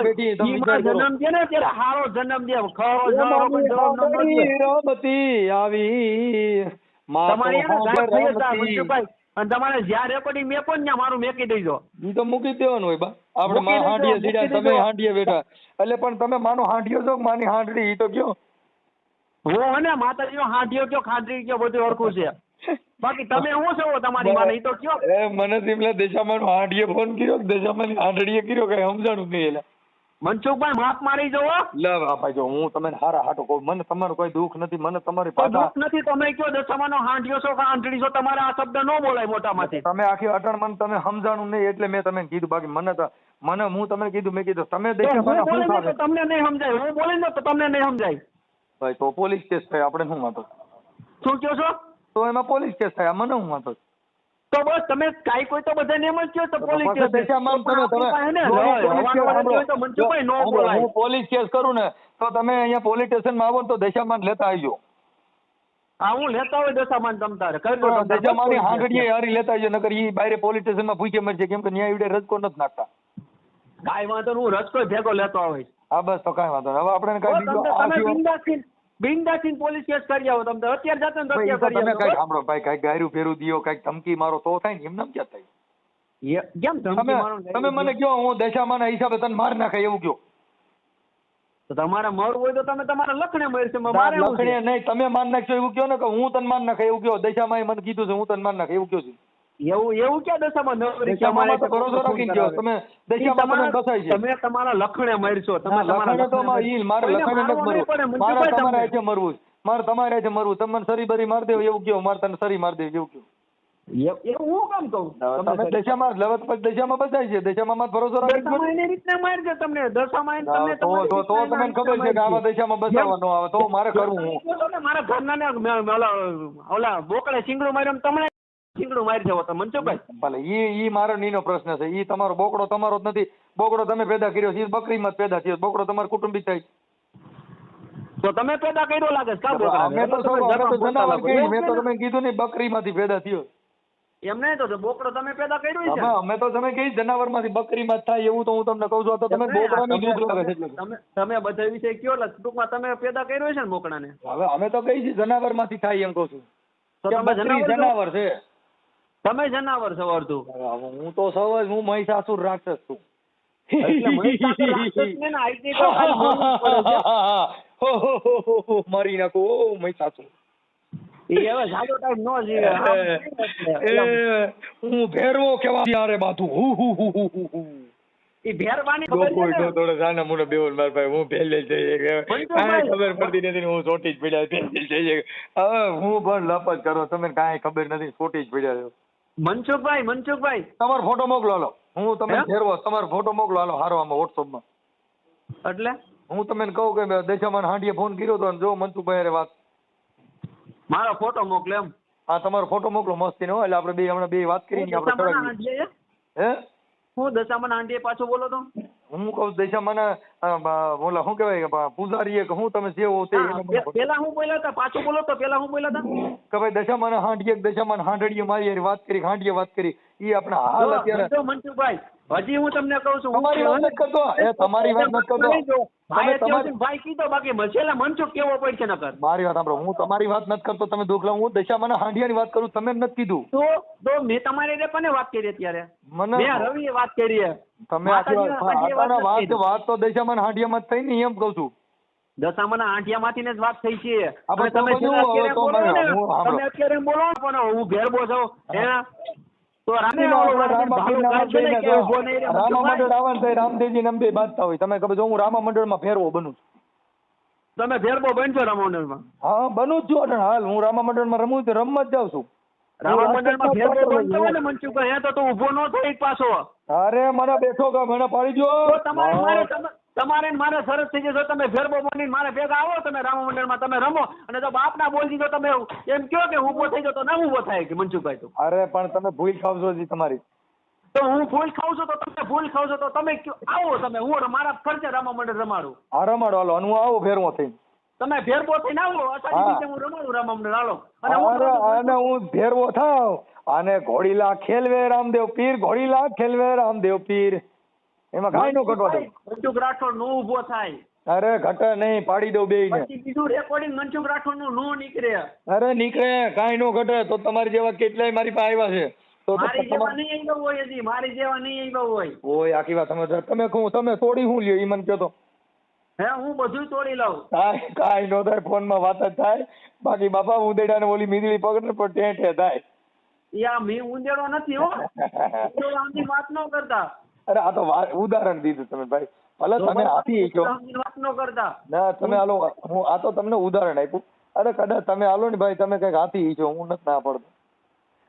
[SPEAKER 1] બેઠી
[SPEAKER 2] જન્મ છે ને ત્યારે હારો જન્મ દે.
[SPEAKER 1] રમતી આવી
[SPEAKER 2] અને તમારે જ્યાં રેકોર્ડિંગ મેકો ને ત્યાં મારું મેકી દેજો.
[SPEAKER 1] ઈ તો મૂકી દેવાનું હોય બા. આપડે માં હાંડીએ સીડા, તમે હાંડીએ બેઠા. એટલે પણ તમે માનો હાંડીઓ છો માની હાંડડી ઈ તો કયો?
[SPEAKER 2] હું ને માતાજીનો હાંડીઓ કયો, ખાંડરી કયો, બધું ઓળખું છે. બાકી તમે શું છો તમારી માને ઈ તો કયો?
[SPEAKER 1] મને સિમલા દશામાનો હાંડીએ ફોન કર્યો, દશામાની હાંડડીએ કર્યો, કઈ સમજાણું નહીં. એટલે
[SPEAKER 2] મનસુખભાઈ માફ મારી જવો.
[SPEAKER 1] લે ભાઈ જો હું તમને હારા હાટો કહું, મને તમારું કોઈ દુઃખ નથી, મને તમારી
[SPEAKER 2] દુઃખ નથી. તમે કયો દશામાનો હાંડીઓ છો કે હાંડડી છો, તમારે આ શબ્દ ન બોલાય મોટામાંથી.
[SPEAKER 1] તમે આખી અટણ મને તમે સમજાણું નહીં એટલે મેં તમને કીધું. બાકી મને હું તમને કીધું, મેં કીધું તમે
[SPEAKER 2] તમને નહીં સમજાય. હું બોલી દઉં તો તમને નહીં સમજાય.
[SPEAKER 1] ભાઈ તો પોલીસ કેસ થાય, આપણે શું વાંધો?
[SPEAKER 2] શું કહો છો?
[SPEAKER 1] તો એમાં પોલીસ કેસ થાય, મને શું વાંધો?
[SPEAKER 2] તો બસ તમે કાઈ કોઈ તો બધાને એમ જ કહો તો પોલીસ કેસ.
[SPEAKER 1] હું પોલીસ કેસ કરું ને તો તમે અહીંયા પોલીસ સ્ટેશનમાં આવો ને તો દશામાન લેતા આવજો.
[SPEAKER 2] હા હું લેતા હોય દશામાન તમ તારે
[SPEAKER 1] દશામાની હાંગડીએ હારી લેતા આવજો, નકર ઈ બારે પોલીસ સ્ટેશનમાં પૂછે મરશે, કેમ કે ન્યાય વિડે રજકો નથી નાખતા.
[SPEAKER 2] કાઈ વાંધો હું રજકો ભેગો લેતો આવે.
[SPEAKER 1] હા બસ તો કાઈ વાંધો. હવે આપણે કઈ
[SPEAKER 2] બિંદાસીન પોલીસ કેસ કરી આવો. તમે અત્યારે જાતો ને અત્યારે કરી આવો.
[SPEAKER 1] કઈ સાંભળો ભાઈ, કઈ ગાયરું ફેરું દિયો, કઈક ધમકી મારો તો થાય ને, એમ નામ ક્યાં થાય?
[SPEAKER 2] કેમ ધમકી મારો?
[SPEAKER 1] તમે મને કયો હું દશામાના હિસાબે તને માર નાખાય એવું કયો?
[SPEAKER 2] તો તમારે મરવું હોય તો તમે તમારા લખણે મરશે.
[SPEAKER 1] મારે લખણે નહીં, તમે માર નાખશો એવું કયો ને, કે હું તને માર નાખાય એવું કયો? દશામાં મને કીધું છે હું તને માર નાખાય એવું કયો છું?
[SPEAKER 2] એવું ક્યાં દશામાં
[SPEAKER 1] દશામાં તો ભરોસો રાખી ગયો તમે. દશામાં તમને કસાય છે.
[SPEAKER 2] તમે તમારા લખણે મરશો. તમે
[SPEAKER 1] લખણે તો મારે લખણે નથી મરવું, મારે તમારે છે મરવું, મારે તમારે છે મરવું. તમે સરી બરી માર દેવ એવું કયો? મારે તને સરી માર દેવ એવું કયો?
[SPEAKER 2] એવું હું કામ કહું?
[SPEAKER 1] તમે દશામાં લવત પછી દશામાં બચાય છે. દશામાં ભરોસો રાખી ગયો
[SPEAKER 2] એની રીતના મારજો તમને. દશામાં તમને
[SPEAKER 1] તો તમને ખબર છે કે આવા દશામાં બચાવવા ન આવે તો મારે કરવું. હું
[SPEAKER 2] મારા ઘરના ને ઓલા બોકડે સિંગડું માર્યો તમને સિંગડું મારી જવો તો મનસુખભાઈ.
[SPEAKER 1] ભલે ઈ મારો નીનો પ્રશ્ન છે. ઈ તમારો બોકડો તમારો જ નથી. બોકડો તમે પેદા કર્યો છે, બકરીમાં જ પેદા થયો. બોકડો તમારો કુટુંબી થાય
[SPEAKER 2] તો તમે પેદા કર્યો લાગે છે.
[SPEAKER 1] મેં તો જનાવર કહ્યું, મેં તો તમે કીધું ને બકરીમાંથી પેદા થયો.
[SPEAKER 2] એમ નહીં તો બોકડો તમે પેદા કર્યો છે.
[SPEAKER 1] અમે તો તમે કહી જનાવરમાંથી બકરીમાં થાય એવું તો હું તમને કહું છું. તો તમે બોકડાને દુઃખ લાગે છે એટલે
[SPEAKER 2] તમે બધા વિશે કયો એટલે ટૂંકમાં તમે પેદા કર્યો છે ને બોકડાને.
[SPEAKER 1] હવે અમે તો કહી છે જનાવરમાંથી થાય એમ કહું છું. જનાવર છે.
[SPEAKER 2] તમે જનાવર છો અડધું.
[SPEAKER 1] હું તો સવાજ હું મહિષાસુર રાક્ષસ છું. મારી નાખું મહિષાસુર. હું ભેરવો કેવા યારે બાતું ખબર પડતી નથી. હું ચોટી જ પડ્યા. હું પણ લપ જ કરો, તમે કાંઈ ખબર નથી, ચોટી જ પડ્યા.
[SPEAKER 2] મનસુખભાઈ
[SPEAKER 1] તમારો ફોટો મોકલો હાલો. હું તમને ફેરવો તમારો ફોટો મોકલો હાલો હારો આમાં વોટ્સઅપમાં.
[SPEAKER 2] એટલે
[SPEAKER 1] હું તમને કહું કે દશામાન હાંડીએ ફોન કર્યો તો જો મનસુખભાઈ હારે વાત.
[SPEAKER 2] મારો ફોટો મોકલો એમ?
[SPEAKER 1] હા તમારો ફોટો મોકલો મસ્તી નો. એટલે આપણે બે વાત કરીને આપણે
[SPEAKER 2] હે હું દશામાન હાંડીએ પાછો બોલો તો
[SPEAKER 1] હું કહું દશામાના બોલા શું કહેવાય પૂજારીએ કે હું તમે જે હો તે એને મને કહો.
[SPEAKER 2] પેલા હું બોલ્યા હતા, પાછું બોલો તો પેલા હું બોલ્યા હતા
[SPEAKER 1] કે ભાઈ દશામાના હાંડીએ દશામાન હાંડડીએ મારી હારે વાત કરી, હાંડીએ વાત કરી, ઈ આપણે હાલ અત્યારે
[SPEAKER 2] જો મનસુખભાઈ, હજી હું તમને કહું છું,
[SPEAKER 1] તમારી વાત નથી કરતો, એ તમારી વાત નથી કરતો.
[SPEAKER 2] ભાઈ
[SPEAKER 1] તમે તમારી
[SPEAKER 2] ભાઈ કીધો, બાકી છેલ્લા મનસુખ કેવો પડશે નકર.
[SPEAKER 1] મારી વાત સાંભળો, હું તમારી વાત નથી કરતો, તમે દુઃખ લાવો, હું દશામાના હાંડિયાની વાત કરું, તમે નથી કીધું.
[SPEAKER 2] તો મેં તમારી રે કોને વાત કરી અત્યારે?
[SPEAKER 1] મને
[SPEAKER 2] મેં રવિએ વાત કરી છે.
[SPEAKER 1] તમે આખી વાત તો દશામાના હાંડિયામાં જ થઈ ને, એમ કહું છું.
[SPEAKER 2] દશામાના આંઠિયામાંથી જ વાત થઈ છે.
[SPEAKER 1] આપણે
[SPEAKER 2] તમે
[SPEAKER 1] તો બધું હવે તો
[SPEAKER 2] બોલો ને,
[SPEAKER 1] હું સાંભળો.
[SPEAKER 2] તમે અત્યારે બોલો ને, પણ હું ભેરબો છું તો રામે
[SPEAKER 1] રામા મંડળ આવવાનું થાય, રામદેવજી ને અંબે બાંધતા હોય. તમે ખબર જો હું રામા મંડળમાં ફેરવો બનું છું.
[SPEAKER 2] તમે ભેરબો બનશો રામા મંડળમાં?
[SPEAKER 1] હા બનું જ છું અટણ હાલ. હું રામા મંડળમાં રમું છું, રમવા જ જાઉં છું.
[SPEAKER 2] રામા મંડળમાં ભેરબો બનતો હોય ને મનસુખભાઈ, હે તો તું ઊભો ન થઈ પાછો.
[SPEAKER 1] અરે મને બેઠો કે મને પાડી દો.
[SPEAKER 2] તો તમારે મારે સરસ થઈ જશે. તમે ભેરબો બની મારે ભેગા આવો, તમે રામા મંડળમાં તમે રમો, અને તો બાપના બોલ દીધો તમે એમ કહો કે ઊભો થઈ જાવ તો ના ઊભો થાય કે મનસુખભાઈ? તો
[SPEAKER 1] અરે પણ તમે ભૂલ ખાવ છો જી તમારી.
[SPEAKER 2] તો હું ફૂલ ખાઉં છું તો તમે ફૂલ ખાવ છો, તો તમે આવો, તમે હું મારા ખર્ચે રામા મંડળ રમાડું.
[SPEAKER 1] હા રમાડો હાલો, અને હું આવું ફેરવો થઈને.
[SPEAKER 2] તમે ભેરબો થઈને આવો, અષાઢી બીજે હું રમાડું રામા મંડળ હાલો.
[SPEAKER 1] અને હું ભેરવો થાવ અને ઘોડીલા ખેલવે રામદેવ પીર, ઘોડીલા ખેલવે રામદેવ પીર, એમાં કાંઈ નો ઘટવા દઉં.
[SPEAKER 2] મનસુખ રાઠોડ નો ઊભો થાય.
[SPEAKER 1] અરે ઘટે નહીં, પાડી દઉં બેય ને.
[SPEAKER 2] પછી બીજું રેકોર્ડિંગ મનસુખ રાઠોડ નું નો નીકળે.
[SPEAKER 1] અરે નીકળે, કાંઈ નો ઘટે. તો તમારી જેવા કેટલાય મારી પાસે આવ્યા છે. તો
[SPEAKER 2] મારી જેવા નહીં આવ્યો હોય, હજી મારી જેવા નહીં આવ્યો હોય.
[SPEAKER 1] ઓય આખી વાત તમે તોડી હું લ્યો ઈ મને કહો તો.
[SPEAKER 2] હે હું બધું તોડી લઉં.
[SPEAKER 1] કાંઈ નો થાય, ફોનમાં વાત જ થાય. બાકી બાપા ઉદેડા ને ઓલી મીંદડી પકડે પણ ટેટે થાય.
[SPEAKER 2] યા મેં ઉંદેડો નથી હો. તો આમની વાત ન કરતા.
[SPEAKER 1] અરે આ તો ઉદાહરણ દીધું તમે ભાઈ. ભલે તમે આપી છો
[SPEAKER 2] વાત ન કરતા.
[SPEAKER 1] ના તમે હાલો, હું આ તો તમને ઉદાહરણ આપ્યું. અરે કદાચ તમે હાલો ને ભાઈ, તમે કઈક હાથી છો, હું નથી ના પડતો.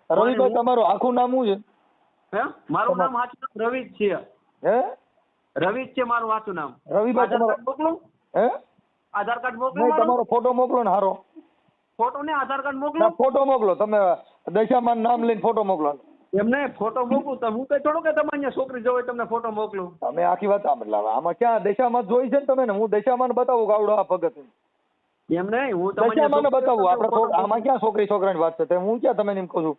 [SPEAKER 1] રવિભાઈ તમારું આખું નામ શું છે?
[SPEAKER 2] હે મારું નામ સાચું નામ રવિ જ છે.
[SPEAKER 1] હે
[SPEAKER 2] રવિ જ છે મારું સાચું નામ.
[SPEAKER 1] રવિભાઈ તમારો
[SPEAKER 2] મોકલું?
[SPEAKER 1] હે
[SPEAKER 2] આધાર કાર્ડ મોકલો.
[SPEAKER 1] તમારો ફોટો મોકલો ને હારો.
[SPEAKER 2] ફોટો ને આધાર કાર્ડ મોકલો.
[SPEAKER 1] ફોટો મોકલો, તમે દશામાન નામ લઈને ફોટો મોકલો.
[SPEAKER 2] એમને ફોટો મોકલું તો હું કઈ થોડું કે તમારી છોકરી જોવે તમને ફોટો મોકલું.
[SPEAKER 1] તમે આખી વાત આમાં ક્યાં દશામાન જોઈ છે ને તમે ને? હું દશામાન બતાવું ગાવડો આ ભગત
[SPEAKER 2] એમ નહીં, હું
[SPEAKER 1] દશામાન બતાવું. આપણે આમાં ક્યાં છોકરી છોકરાની વાત છે? હું ક્યાં તમે એમ કહું છું?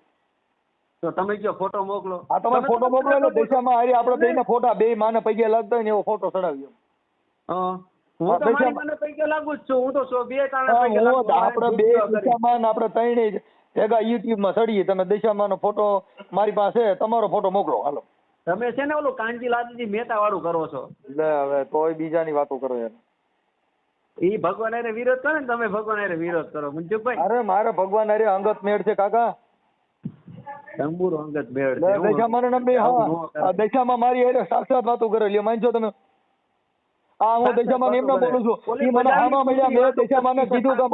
[SPEAKER 2] તો તમે કયો ફોટો મોકલો.
[SPEAKER 1] હા તમે ફોટો મોકલો એટલે દશામાં હારી આપણે બેયના ફોટા, બે માને પગે લાગતા હોય ને એવો ફોટો ચડાવ્યો.
[SPEAKER 2] હું તો મારી માને પગે લાગુ જ છું. હું તો બે તાણે પગે લાગુ.
[SPEAKER 1] આપણે બે દશામાન આપણે ત્રણેય ભેગા યુટ્યુબ માં ચડીએ. તમે દશામાનો ફોટો મારી પાસે, તમારો ફોટો મોકલો હાલો.
[SPEAKER 2] તમે છે ને ઓલું કાનજી લાલજી મહેતા વાળું કરો છો.
[SPEAKER 1] લે હવે તોય બીજાની વાતો કરો યાર.
[SPEAKER 2] ઈ ભગવાન હારે વિરોધ કરે ને, તમે ભગવાન હારે વિરોધ કરો મનસુખભાઈ.
[SPEAKER 1] અરે મારે ભગવાન હારે અંગત મેળ છે કાકા.
[SPEAKER 2] તંબુરો અંગત મેળ છે.
[SPEAKER 1] દશામાનો નંબે હા, દશામાં મારી હારે સાક્ષાત વાતો કરેલી માનજો તમે? હા હું દશામાન એમ ના બોલું છું. ઈ મને હામાં મળ્યા, મેં દશામાને કીધું કે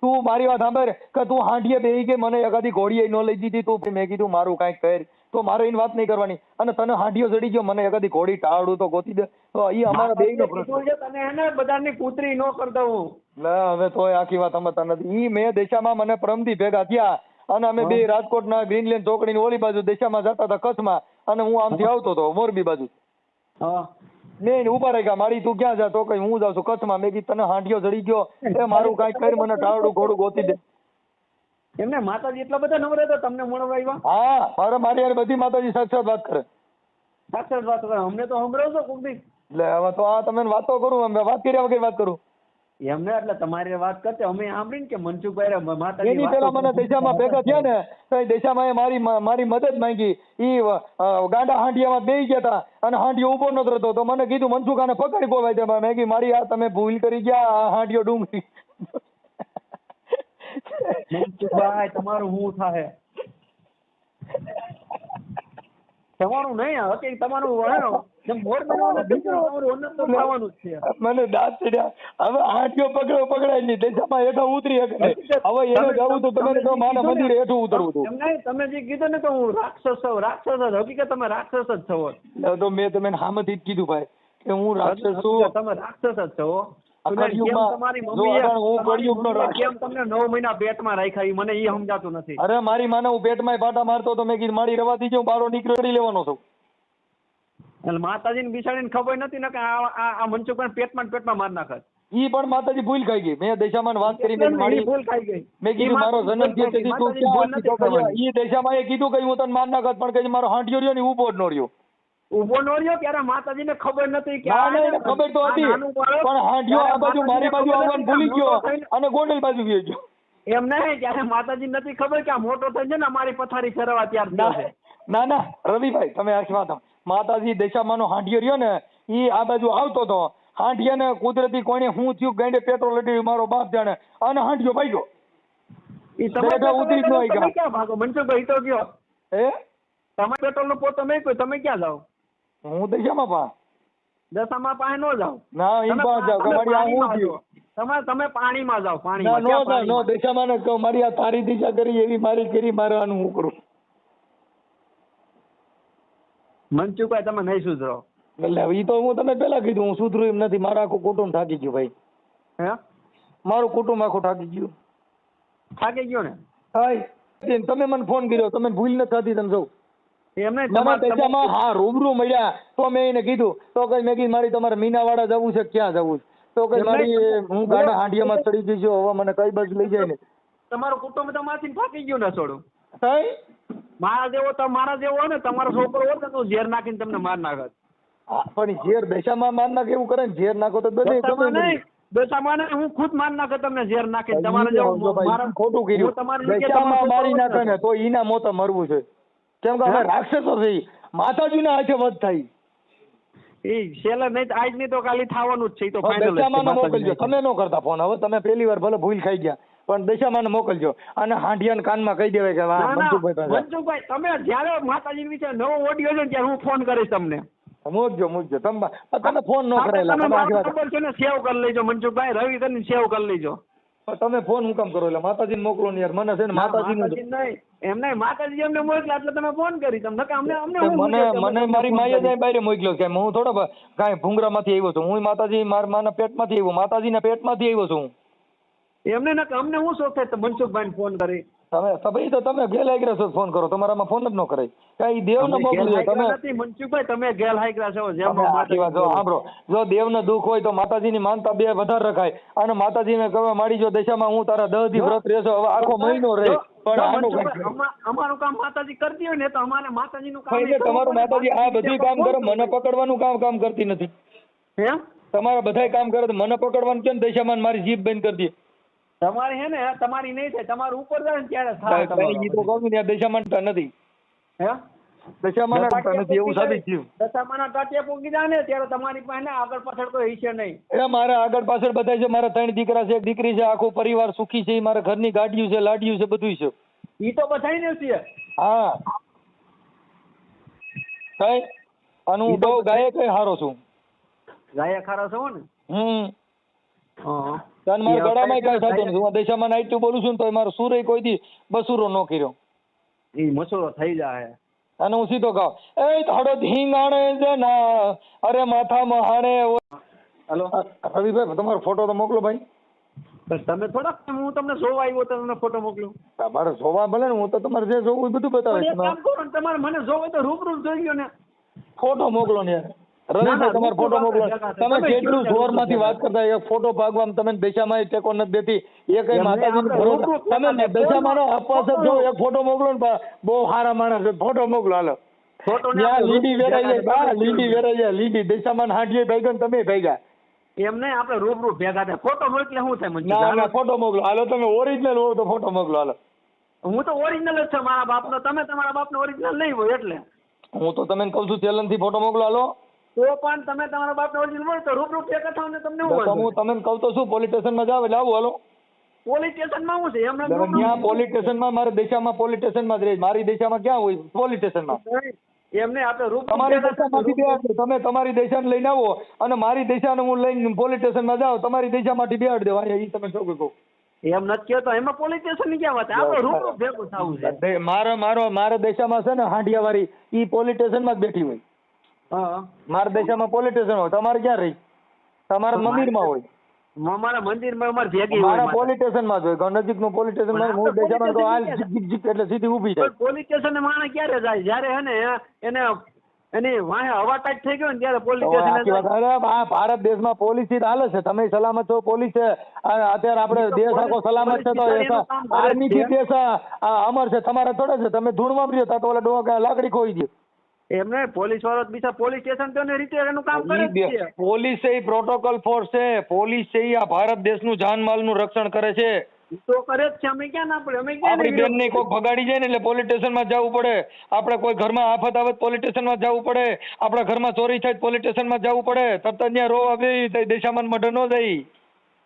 [SPEAKER 1] તું મારી વાત સાંભળ, કે તું હાંડીએ બેહી કે મને એકાદી ઘોડીએ ન લઈ દીધી તું. મેં કીધું મારું કાંઈક કર, તો મારે એની વાત નહીં કરવાની. અને તને હાંડીઓ ચડી ગયો, મને એકાદી ઘોડી ટાળું તો ગોતી દે. તો ઈ અમારા બેયનો પ્રશ્ન છે.
[SPEAKER 2] તને એને બધાની પુત્રી ન કરતા હું.
[SPEAKER 1] લે હવે તોય આખી વાત સમજતા નથી. ઈ મેં દશામાં મને પરમથી ભેગા થયા અને અમે બે રાજકોટના ગ્રીનલેન્ડ ચોકડીની ઓલી બાજુ દશામાં જતા હતા કચ્છમાં, અને હું આમથી આવતો હતો મોરબી બાજુ. મેં ઉભા રાખ્યા, મારી તું ક્યાં જા? તો કઈ હું જાઉં છું કચ્છમાં. મેં કીધું તને હાંડિયો ચડી ગયો, એ મારું કાંઈક કરી, મને ટાળું ઘોડું ગોતી દે.
[SPEAKER 2] એમને માતાજી એટલા બધા નવરા હતા તમને મળવા આવ્યા?
[SPEAKER 1] હા મારે મારી યાર બધી માતાજી સાક્ષાત વાત કરે.
[SPEAKER 2] સાક્ષાત વાત કરે? અમને તો સંભળાવશો કુંભી.
[SPEAKER 1] એટલે હવે તો આ તમે વાતો કરું, અમે વાત કર્યા વગર વાત કરું.
[SPEAKER 2] એમને એટલે તમારી વાત કરતે અમે સાંભળીને કે મનસુખભાઈ માતાજી
[SPEAKER 1] એની પેલા મને દશામાં ભેગા થયા ને, તો દશામાં મારી મદદ માંગી. ઈ ગાંડા હાંડિયામાં બેસી ગયા હતા અને હાંડિયો ઉભો નતો રહેતો. તો મને કીધું મનસુખાને પકડી ગોવાય છે. મેં કીધું મારી આ તમે ભૂલ કરી ગયા, આ હાંડિયો ડુંગળી.
[SPEAKER 2] મનસુખભાઈ તમારું શું થાય? તમારું નહીં હતી, તમારું
[SPEAKER 1] મને દાંત ચડ્યા. હવે હાંડિયો પકડાય નહીં, દશામાં હેઠા ઉતરી શકે. હવે એને જવું તો તમે તો માના મંદિરે હેઠું ઉતરવું હતું.
[SPEAKER 2] તમે જે કીધું ને કે હું રાક્ષસ છું, રાક્ષસ જ. હકીકત તમે રાક્ષસ જ છો.
[SPEAKER 1] તો મેં તમે સામેથી જ કીધું ભાઈ કે હું રાક્ષસ છું.
[SPEAKER 2] તમે રાક્ષસ જ છો.
[SPEAKER 1] તમારી
[SPEAKER 2] તમને 9 મહિના પેટમાં રાખ્યા મને એ સમજાતું નથી.
[SPEAKER 1] અરે મારી માને હું પેટમાં પાટા મારતો તો મેં કીધું મારી રવા દીજો, બારો નીકળી લેવાનો છું.
[SPEAKER 2] એટલે માતાજીને બિસાડીને ખબર નથી ને કે આ મનસુખભાઈ પેટમાં ને પેટમાં માર નાખત.
[SPEAKER 1] ઈ પણ માતાજી ભૂલ ખાઈ ગઈ. મેં દશામાં વાત કરી, મેં
[SPEAKER 2] ઈ
[SPEAKER 1] મારી
[SPEAKER 2] ભૂલ ખાઈ ગઈ.
[SPEAKER 1] મેં કીધું મારો જન્મ થયો તેથી તું ક્યાં હતી? તો કહ્યું, ઈ દશામાં એ કીધું કે હું તને માર નાખત, પણ કે મારો હાંડિયો રહ્યો ને ઊભો જ ન રહ્યો.
[SPEAKER 2] ઉભો નો રહ્યો ત્યારે માતાજીને ખબર નથી કે
[SPEAKER 1] ના, એને ખબર તો હતી, પણ હાંડિયો આ બાજુ મારી બાજુ આવવાનું ભૂલી ગયો અને ગોંડલ બાજુ ગયો ગયો.
[SPEAKER 2] એમ નહીં, ત્યારે માતાજી નથી ખબર કે આ મોટો થઈ છે ને અમારી પથારી ફેરવા ત્યાર થયો છે.
[SPEAKER 1] ના ના રવિભાઈ, તમે આખી વાત સાંભળો. માતાજી દશામાનો હાંડિયો રહ્યો ને ઈ આ બાજુ આવતો હતો. હાંડિયાને કુદરતી કોઈને હું થયું, ગાંડે પેટ્રોલ લડી મારો બાપ જાણે, અને હાંડિયો ભાગ્યો.
[SPEAKER 2] ઈ તમે
[SPEAKER 1] ઉતરી જ ન આવી
[SPEAKER 2] તમે ક્યાં ભાગો મનસુખભાઈ? તો કયો
[SPEAKER 1] હે
[SPEAKER 2] તમે પેટ્રોલ નો પોતો નહીં કોઈ, તમે ક્યાં જાઓ?
[SPEAKER 1] હું દશામાં પા
[SPEAKER 2] દશામાં પાસે નો જાઓ.
[SPEAKER 1] ના ઈ પા જાવ કે મારી આ હું થયું.
[SPEAKER 2] તમે પાણીમાં જાઓ,
[SPEAKER 1] ના
[SPEAKER 2] પાણીમાં.
[SPEAKER 1] નો જાવ, નો દશામાં ને કહું મારી આ તારી દિશા કરી એવી મારી કરી મારવાનું હું કરું.
[SPEAKER 2] મનસુખભાઈ તમે નહીં સુધરો.
[SPEAKER 1] એટલે ઈ તો હું તમે પેલા કીધું, હું સુધરું એમ નથી. મારા આખું કુટુંબ થાકી ગયું ભાઈ.
[SPEAKER 2] હે
[SPEAKER 1] મારું કુટુંબ આખું થાકી ગયું.
[SPEAKER 2] થાકી ગયો ને?
[SPEAKER 1] હાય, તમે મને ફોન કર્યો, તમે ભૂલ નથી થતી. તમે સૌ
[SPEAKER 2] એમ નહીં,
[SPEAKER 1] મને દશામાં હા રૂબરૂ મળ્યા તો મેં એને કીધું, તો કઈ મેં કીધું મારી તમારે મીનાવાડા જવું છે, ક્યાં જવું છે? તો કઈ મારી હું ગાડા હાંડિયામાં ચડી ગઈ છું, હવે મને કઈ બાજુ લઈ જાય ને.
[SPEAKER 2] તમારું કુટુંબ તમારાથી થાકી ગયું ને છોડું.
[SPEAKER 1] હાય,
[SPEAKER 2] મારા જેવો હોય ને, તમારો છોકરો હોત ને તો ઝેર નાખીને તમને માર નાખત.
[SPEAKER 1] હા, પણ ઝેર દશામાં માર નાખે એવું કરે ને? ઝેર નાખો તો બધે
[SPEAKER 2] દશામાં નહીં, હું ખુદ માર નાખે તમને ઝેર નાખીને. તમારે જેવો
[SPEAKER 1] ખોટું કર્યું. દશામાં મારી નાખે ને તો ઈના મોતે મરવું છે. કેમ કે અમે રાક્ષસો છે, માતાજીના હાથે વધ થાય.
[SPEAKER 2] એ શેલર નહીં, આજ નહીં તો કાલે થવાનું જ છે. તો
[SPEAKER 1] દશામાં મોકલજો. તમે નો કરતા ફોન. હવે તમે પહેલી વાર ભલે ભૂલ ખાઈ ગયા, પણ દશામાં મોકલજો અને હાંડિયાના કાનમાં કહી દેવાય કે
[SPEAKER 2] મનસુખભાઈ તમે જયારે માતાજી વિશે નવો ઓડિયો છે ત્યારે હું ફોન કરીશ તમને.
[SPEAKER 1] મૂકજો તમે ફોન નો કરેલા.
[SPEAKER 2] ખબર છે ને, સેવ કરી લેજો મનસુખભાઈ. રવિ કરીને સેવ કરી લેજો.
[SPEAKER 1] તમે ફોન હું કામ કરો? એટલે માતાજીને મોકલો ને યાર. મને છે ને માતાજીનું
[SPEAKER 2] એમ નહીં, માતાજી અમને મોકલા એટલે તમે ફોન કરી. તમને
[SPEAKER 1] મને મારી માએ જાય બહાર મોકલ્યો કે હું થોડો કાંઈ ભૂંગરામાંથી આવ્યો છું. હું માતાજી મારા માના પેટમાંથી આવ્યો, માતાજીના પેટમાંથી આવ્યો છું.
[SPEAKER 2] એમને ના અમને હું શોખ થાય મનસુખભાઈ ફોન કરી.
[SPEAKER 1] ભાઈ તો તમે ગેલ હાઈગ્રા છો, ફોન કરો. તમારામાં ફોન જ ન કરાય. કઈ દેવને મોકલ્યો તમે?
[SPEAKER 2] મનસુખભાઈ તમે ગેલ હાઈગ્રા છો.
[SPEAKER 1] સાંભળો, જો દેવને દુઃખ હોય તો માતાજીની માનતા બે વધારે રખાય. અને માતાજીને કહેવા માંડી, જો દશામાં હું તારા 10 દી વ્રત રહેશો, હવે આખો મહિનો રહે. પણ
[SPEAKER 2] અમારું કામ માતાજી કરતી હોય ને તો અમારે માતાજીનું કામ.
[SPEAKER 1] તમારું માતાજી આ બધું કામ કરે, મને પકડવાનું કામ કરતી નથી.
[SPEAKER 2] હે
[SPEAKER 1] તમારા બધાય કામ કરે, મને પકડવાનું કેમ? દશામાં મારી જીભ બંધ કરી દે.
[SPEAKER 2] તમારે હે ને, તમારી નહીં થાય. તમારું ઉપર જાય ને ત્યારે થાય.
[SPEAKER 1] ઈ તો કહું ને, દશામાં નથી.
[SPEAKER 2] હે
[SPEAKER 1] દશામાં નથી એવું સાબિત થયું.
[SPEAKER 2] દશામાં ટાટિયા પૂગી જાય ને ત્યારે તમારી પાસે આગળ પાછળ કોઈ હશે નહીં.
[SPEAKER 1] એ મારા આગળ પાછળ બધા છે. મારા 3 દીકરા છે, 1 દીકરી છે. આખો પરિવાર સુખી છે. મારા ઘરની ગાડીઓ છે, લાડીઓ છે, બધું છે.
[SPEAKER 2] ઈ તો બધાઈ ને છે.
[SPEAKER 1] હા, કઈ અને હું બહુ ગાયક હારો છું.
[SPEAKER 2] ગાયક હારો છો ને? હા.
[SPEAKER 1] તન મારા ગળામાં કઈ થતું નથી. હું દશામાં નાઈટ બોલું છું ને તો મારો સુરે કોઈ દી બસુરો ન કર્યો.
[SPEAKER 2] ઈ મસૂરો થઈ જાય.
[SPEAKER 1] અને હું સીધો ગાવ, એ થાડો ધીંગાણે જના અરે માથા મહાણે.
[SPEAKER 2] હેલો
[SPEAKER 1] રવિભાઈ, તમારો ફોટો તો મોકલો ભાઈ.
[SPEAKER 2] બસ તમે થોડાક, હું તમને જોવા આવ્યો તો તમને ફોટો મોકલું.
[SPEAKER 1] તમારે જોવા ભલે ને, હું તો તમારે જે જોવું બધું બતાવે.
[SPEAKER 2] તમારે મને જોવે તો રૂબરૂ જોઈ ગયો ને.
[SPEAKER 1] ફોટો મોકલો ને યાર. રવિભાઈ, તમારો ફોટો મોકલો. તમે કેટલું જોર માંથી વાત કરતા, એક ફોટો ભાગવામાં તમે દશામાં ટેકો નથી દેતી. એ કઈ માતાજી તમે દશામાં અપવાસ જો એક ફોટો મોકલો ને, બહુ સારા માણસ ફોટો મોકલો. હાલો લીંડી વેરાઈ જાય, લીંડી વેરાઈ જાય. લીંડી દશામાં હાંડીએ ભાગ્યો ને તમે ભાગ્યા.
[SPEAKER 2] એમ નહીં, આપણે રૂબરૂ ભેગા થાય. ફોટો મોકલે શું થાય?
[SPEAKER 1] ના, ફોટો મોકલો. હાલો તમે ઓરિજિનલ હો તો ફોટો મોકલો. હાલો,
[SPEAKER 2] હું તો ઓરિજિનલ જ છું મારા બાપનો. તમે તમારા બાપનો ઓરિજિનલ નહીં હોય એટલે
[SPEAKER 1] હું તો તમને કહું છું ચેલેન્જ થી ફોટો મોકલો. હાલો,
[SPEAKER 2] તો પણ તમે તમારા બાપનો ઓરિજિનલ હોય તો રૂબરૂ ભેગા થાવ ને. તમને
[SPEAKER 1] હું તમને કહું તો શું, પોલીસ સ્ટેશનમાં જાવ એટલે આવું. હાલો,
[SPEAKER 2] પોલીસ સ્ટેશનમાં શું છે?
[SPEAKER 1] ત્યાં પોલીસ સ્ટેશનમાં મારા દેશામાં પોલીસ સ્ટેશનમાં જ રહે. મારી દેશામાં ક્યાં હોય પોલીસ સ્ટેશનમાં?
[SPEAKER 2] એમને આપણે રૂબરૂ
[SPEAKER 1] તમારી દેશામાંથી બે, તમે તમારી દેશાને લઈને આવો અને મારી દેશાને હું લઈને પોલીસ સ્ટેશનમાં જાઉં. તમારી દેશામાંથી બેહાડ દેવા. એ તમે શું કહો?
[SPEAKER 2] એમ નથી કહેતો. એમાં પોલીસ સ્ટેશન ની ક્યાં વાત? આપણે રૂબરૂ ભેગું થવું છે.
[SPEAKER 1] મારા દેશામાં છે ને હાંડિયા વાળી, ઈ પોલીસ સ્ટેશનમાં જ બેઠી હોય.
[SPEAKER 2] હા,
[SPEAKER 1] મારા દેશામાં પોલીસ સ્ટેશન હોય. તમારે ક્યાં રહી? તમારા મંદિરમાં હોય.
[SPEAKER 2] મારા મંદિરમાં અમારે ભેગી
[SPEAKER 1] મારા પોલીસ સ્ટેશનમાં જ હોય. નજીકનું પોલીસ સ્ટેશન. હું દેશામાં તો હાલ જીક એટલે સીધી ઊભી થાય.
[SPEAKER 2] પોલીસ સ્ટેશન માણસ ક્યારે જાય? જ્યારે હે ને એને એની વાહે હવા ટાઈટ થઈ ગયો ને ત્યારે પોલીસ
[SPEAKER 1] તો આખી
[SPEAKER 2] સ્ટેશન
[SPEAKER 1] વાત અરે આ ભારત દેશમાં પોલીસ જ હાલે છે, તમે સલામત છો, પોલીસ છે, અત્યારે આપણે દેશ આખો સલામત છે, તો આર્મી થી દેશ અમર છે, તમારા થોડા છે, તમે ધૂળ વાપરી તો ઓલા ડોકા લાકડી ખોઈ દે.
[SPEAKER 2] એમને પોલીસ વાળો બીજા પોલીસ સ્ટેશન તો રીતે એનું કામ કરે જ છે.
[SPEAKER 1] પોલીસ છે એ પ્રોટોકોલ ફોર્સ છે, પોલીસ છે એ આ ભારત દેશનું જાનમાલનું રક્ષણ કરે છે.
[SPEAKER 2] ઈ તો કરે જ છે, અમે ક્યાં ના પડે, અમે ક્યાં
[SPEAKER 1] આપણી બેન ને કોઈ ભગાડી જાય ને એટલે પોલીસ સ્ટેશનમાં જવું પડે, આપણે કોઈ ઘરમાં આફત આવે પોલીસ સ્ટેશનમાં જવું પડે, આપણા ઘરમાં ચોરી થાય પોલીસ સ્ટેશનમાં જવું પડે, તરત જ ત્યાં રોવા બે દેશામાં મર્ડર ન જાય.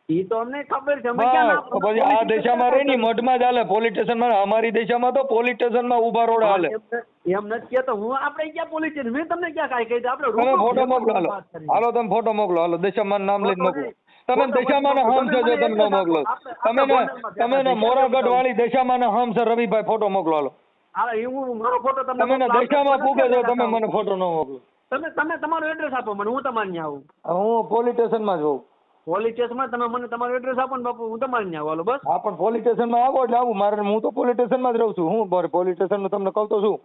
[SPEAKER 2] ઈ તો અમને ખબર છે, અમે ક્યાં ના
[SPEAKER 1] બસ પછી આ દેશામાં રહી ને મઢમાં જ હાલે, પોલીસ સ્ટેશનમાં. અમારી દેશામાં તો પોલીસ સ્ટેશનમાં ઉભા રોડ હાલે.
[SPEAKER 2] એમ નથી કેતો હું, આપણે ક્યાં પોલીસ સ્ટેશન, મેં તમને ક્યાં કાંઈ કહી આપણે
[SPEAKER 1] તમે ફોટો મોકલો, હાલો તમે ફોટો મોકલો, હાલો દશામાન નામ લઈને મોકલો. તમે દશામાન હમ છે જો તમે ન મોકલો, તમે ને મોરાગઢ વાળી દશામાન હમ છે રવિભાઈ, ફોટો મોકલો હાલો.
[SPEAKER 2] હા હું મારો ફોટો તમને
[SPEAKER 1] તમે દશામાં પૂગે છો, તમે મને ફોટો ન મોકલો.
[SPEAKER 2] તમે તમારું એડ્રેસ આપો મને, હું તમારે ત્યાં આવું.
[SPEAKER 1] હું પોલીસ સ્ટેશનમાં જ હોઉં.
[SPEAKER 2] પોલીસ સ્ટેશનમાં તમે મને તમારું એડ્રેસ આપો ને બાપુ, હું તમારે ત્યાં આવું. બસ
[SPEAKER 1] હા પણ પોલીસ સ્ટેશનમાં આવો એટલે આવું, મારે હું તો પોલીસ સ્ટેશનમાં જ રહું છું. હું પોલીસ સ્ટેશનનું તમને કહું તો છું.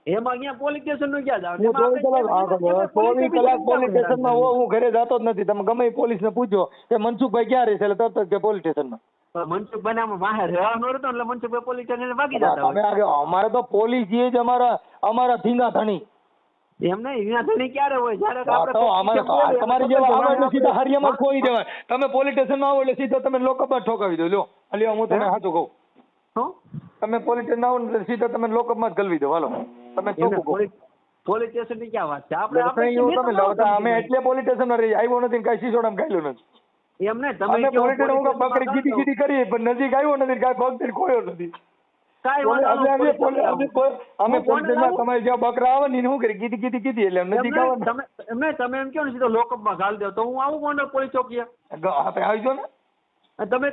[SPEAKER 2] એમાં ક્યાં પોલીસ સ્ટેશન નું ક્યાં જાવ?
[SPEAKER 1] હું 24 કલાક પોલીસ સ્ટેશનમાં હોઉં, હું ઘરે જતો જ નથી. તમે ગમે એ પોલીસને પૂછો કે મનસુખભાઈ ક્યાં રહે છે, એટલે તરત જ કે પોલીસ સ્ટેશનમાં.
[SPEAKER 2] મનસુખભાઈ આમાં બહાર રહેવાનો હતો એટલે મનસુખભાઈ પોલીસ સ્ટેશન ભાગી જતા
[SPEAKER 1] તમે આગળ, અમારે તો પોલીસ જે જ અમારા ધીંગા ધણી.
[SPEAKER 2] એમ નહીં, વિના ધણી ક્યારે હોય? જ્યારે
[SPEAKER 1] તમારી જેવા આવો એટલે સીધા હરિયામાં ખોઈ દેવાય. તમે પોલીસ સ્ટેશનમાં આવો એટલે સીધા તમે લોકઅપમાં ઠોકાવી દો. લ્યો અલ્યો હું તમને સાચું કહું, તમે પોલીસ સ્ટેશન આવો ને સીધા તમે લોકઅપમાં જ ગલવી દો. હાલો તમે ચોખ્ખું કહો.
[SPEAKER 2] પોલીસ સ્ટેશન ની ક્યાં વાત છે? આપણે
[SPEAKER 1] અમે એટલે પોલીસ સ્ટેશન આવ્યો નથી, કઈ સિસોડામાં ગાયલું નથી.
[SPEAKER 2] એમ ને તમે
[SPEAKER 1] પોલીસ સ્ટેશન પકડી કીધી કીધી કરી પણ નજીક આવ્યો નથી, કાંઈ પગ ખોયો નથી. અમે પોલીસ તમારી જ્યાં બકરા આવે ને શું કરી કીધી કીધી કીધી એટલે નજીક આવે.
[SPEAKER 2] તમે એમ કહો ને સીધો લોકઅપમાં ગાલ દો તો હું આવું કોને પોલીસ ચોકી
[SPEAKER 1] આવજો ને.
[SPEAKER 2] તમે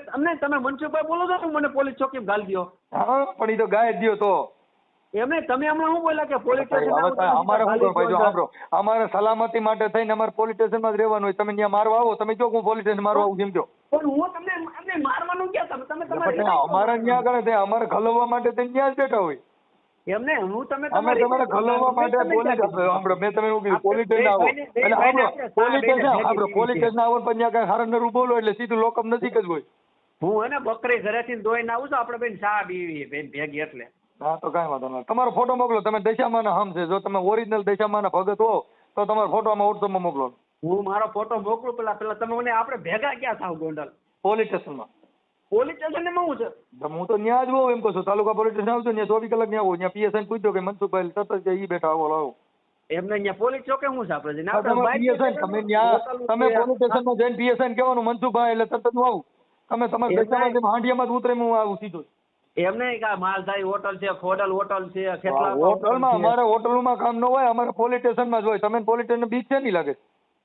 [SPEAKER 2] મનસુખભાઈ બોલો છો મને પોલીસ ચોકી ગાલ દો.
[SPEAKER 1] હા પણ એ તો ગાય જ દો તો
[SPEAKER 2] એમને તમે હમણાં શું બોલ્યા કે પોલીસ
[SPEAKER 1] અમારે સલામતી માટે થઈને અમારે પોલીસ સ્ટેશનમાં જ રહેવાનું હોય. તમે ત્યાં મારવા આવો, તમે જો હું પોલીસ સ્ટેશન મારવા આવું જેમ કહો.
[SPEAKER 2] પણ હું તમને મારવાનું ક્યાં? તમે
[SPEAKER 1] અમારે ત્યાં કરે અમારે ખલવવા માટે ત્યાં જ બેઠા હોય.
[SPEAKER 2] એમને હું તમે
[SPEAKER 1] તમારે ખલવવા માટે પોલીસ મેં તમે એવું કીધું પોલીસ સ્ટેશન આવો એટલે પોલીસ સ્ટેશન આવો પણ ત્યાં કઈ હારા નરું બોલો એટલે સીધું લોકઅપ નજીક જ હોય.
[SPEAKER 2] હું એને બકરી ઘરેથી દોઈને આવું છું, આપણે બેન ચા પીવી બેન ભેગી એટલે.
[SPEAKER 1] હા તો કાંઈ વાંધો નહીં. તમારો ફોટો મોકલો, તમે દશામાના હમ છે, જો તમે ઓરિજિનલ દશામાના ભગત હો તો તમારો ફોટો આમાં વોટ્સઅપમાં મોકલો.
[SPEAKER 2] હું મારો ફોટો મોકલું પેલા તમે મને આપણે ભેગા ક્યાં થાવ ગોંડલ?
[SPEAKER 1] પોલીસ સ્ટેશનમાં.
[SPEAKER 2] પોલીસ સ્ટેશન માં હું છે?
[SPEAKER 1] હું તો ત્યાં જ હોઉં એમ કહું છું, તાલુકા પોલીસ સ્ટેશન આવજો ત્યાં 24 કલાક ત્યાં આવું. ત્યાં પીએસઆઈ પૂછજો કે મનસુખભાઈ તરત જ ઈ બેઠા આવો લાવો.
[SPEAKER 2] એમને અહીંયા પોલીસ ચોકે શું છે આપણે?
[SPEAKER 1] તમે પોલીસ સ્ટેશનમાં જઈને પીએસઆઈ કહેવાનું મનસુખભાઈ એટલે તરત જ હું આવું. તમે તમારા દશામાં હાંડિયામાં જ ઉતરે હું આવું સીધું.
[SPEAKER 2] એમ નહીં કે માલધારી હોટલ છે, ખોડલ હોટલ છે,
[SPEAKER 1] હોટલમાં અમારે હોટલમાં કામ ન હોય, અમારે પોલીસ સ્ટેશનમાં જ હોય. તમે પોલીસ સ્ટેશન બીક છે નહીં લાગે?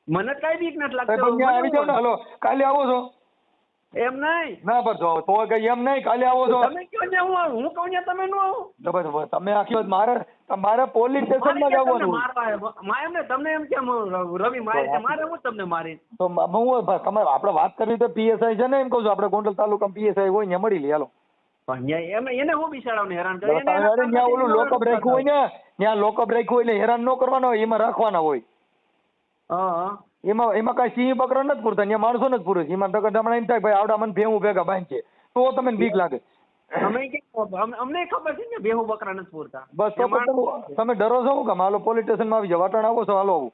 [SPEAKER 2] મને કઈ બીક નથી લાગતી.
[SPEAKER 1] આવી જાવ ને. હાલો કાલે આવો છો?
[SPEAKER 2] એમ નહીં
[SPEAKER 1] ના પર જો તો કઈ એમ નહીં, કાલે આવો છો?
[SPEAKER 2] તમે કયો ને હું કહું ને તમે નો આવો.
[SPEAKER 1] તમે આખી વાત મારે પોલીસ સ્ટેશનમાં જ આવવાનું.
[SPEAKER 2] એમને તમને એમ કેમ રવિ મારી મારે હું તમને મારી
[SPEAKER 1] તો હું તમે આપણે વાત કરવી તો પીએસઆઈ છે ને એમ કહું છું, આપણે ગોંડલ તાલુકામાં પીએસઆઈ હોય ને મળી લે. હાલો
[SPEAKER 2] એને હું બિચારાને હેરાન
[SPEAKER 1] કરે? ત્યાં ઓલું લોકઅપ રાખ્યું હોય ને, ત્યાં લોકઅપ રાખ્યું હોય એટલે હેરાન ન કરવાના હોય, એમાં રાખવાના હોય. એમાં કઈ સિંહ બકરા નથી પૂરતા, ત્યાં માણસો નથી પૂરે. એમાં હમણાં એમ થાય ભાઈ આવડા મને ભેવું ભેગા બાંધ છે તો તમને બીક લાગે.
[SPEAKER 2] અમને ખબર છે ને ભેવું બકરા નથી પૂરતા.
[SPEAKER 1] બસ તો તમે ડરો છો કામ? હાલો પોલીસ સ્ટેશનમાં આવી જાવ. વાટણ આવો છો? હાલો આવું.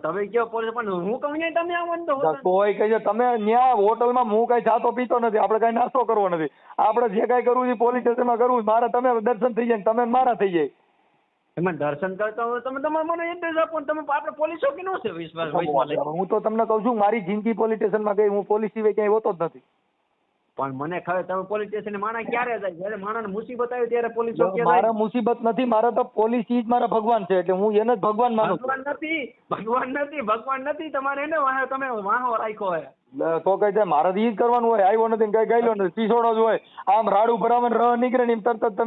[SPEAKER 2] તમે કયો પોલીસ? પણ હું કહું તમે આવો
[SPEAKER 1] કોઈ કહે તમે ત્યાં હોટલમાં હું કઈ ચાતો પીતો નથી, આપણે કઈ નાસ્તો કરવો નથી. આપણે જે કઈ કરવું છે પોલીસ સ્ટેશનમાં કરવું. મારા તમે દર્શન થઈ જાય, તમે મારા થઈ જાય.
[SPEAKER 2] એમાં દર્શન કરતા હોય તમે તમારે મને એડ્રેસ આપો. તમે આપણે પોલીસ ચોકી નો છે વિશ્વાસ?
[SPEAKER 1] હું તો તમને કહું છું મારી જિંદગી પોલીસ સ્ટેશનમાં ગઈ, હું પોલીસ સિવાય ક્યાંય હોતો જ નથી.
[SPEAKER 2] પણ મને ખબર તમે પોલીસ સ્ટેશન માણસ ક્યારે જાય? જયારે માણસ મુસીબત આવે ત્યારે પોલીસ ચોકી.
[SPEAKER 1] મારા મુસીબત નથી, મારા તો પોલીસ ઈ જ મારા ભગવાન છે, એટલે હું એને જ ભગવાન માનું છું.
[SPEAKER 2] ભગવાન નથી તમારે એને તમે વાહો રાખ્યો હોય
[SPEAKER 1] તો કઈ જાય મારે ઈ જ કરવાનું હોય. આવ્યો નથી કઈ ગયેલો નથી, પીછોડો જ હોય. આમ રાડું ભરાવે રહ નીકળે ને તરત જ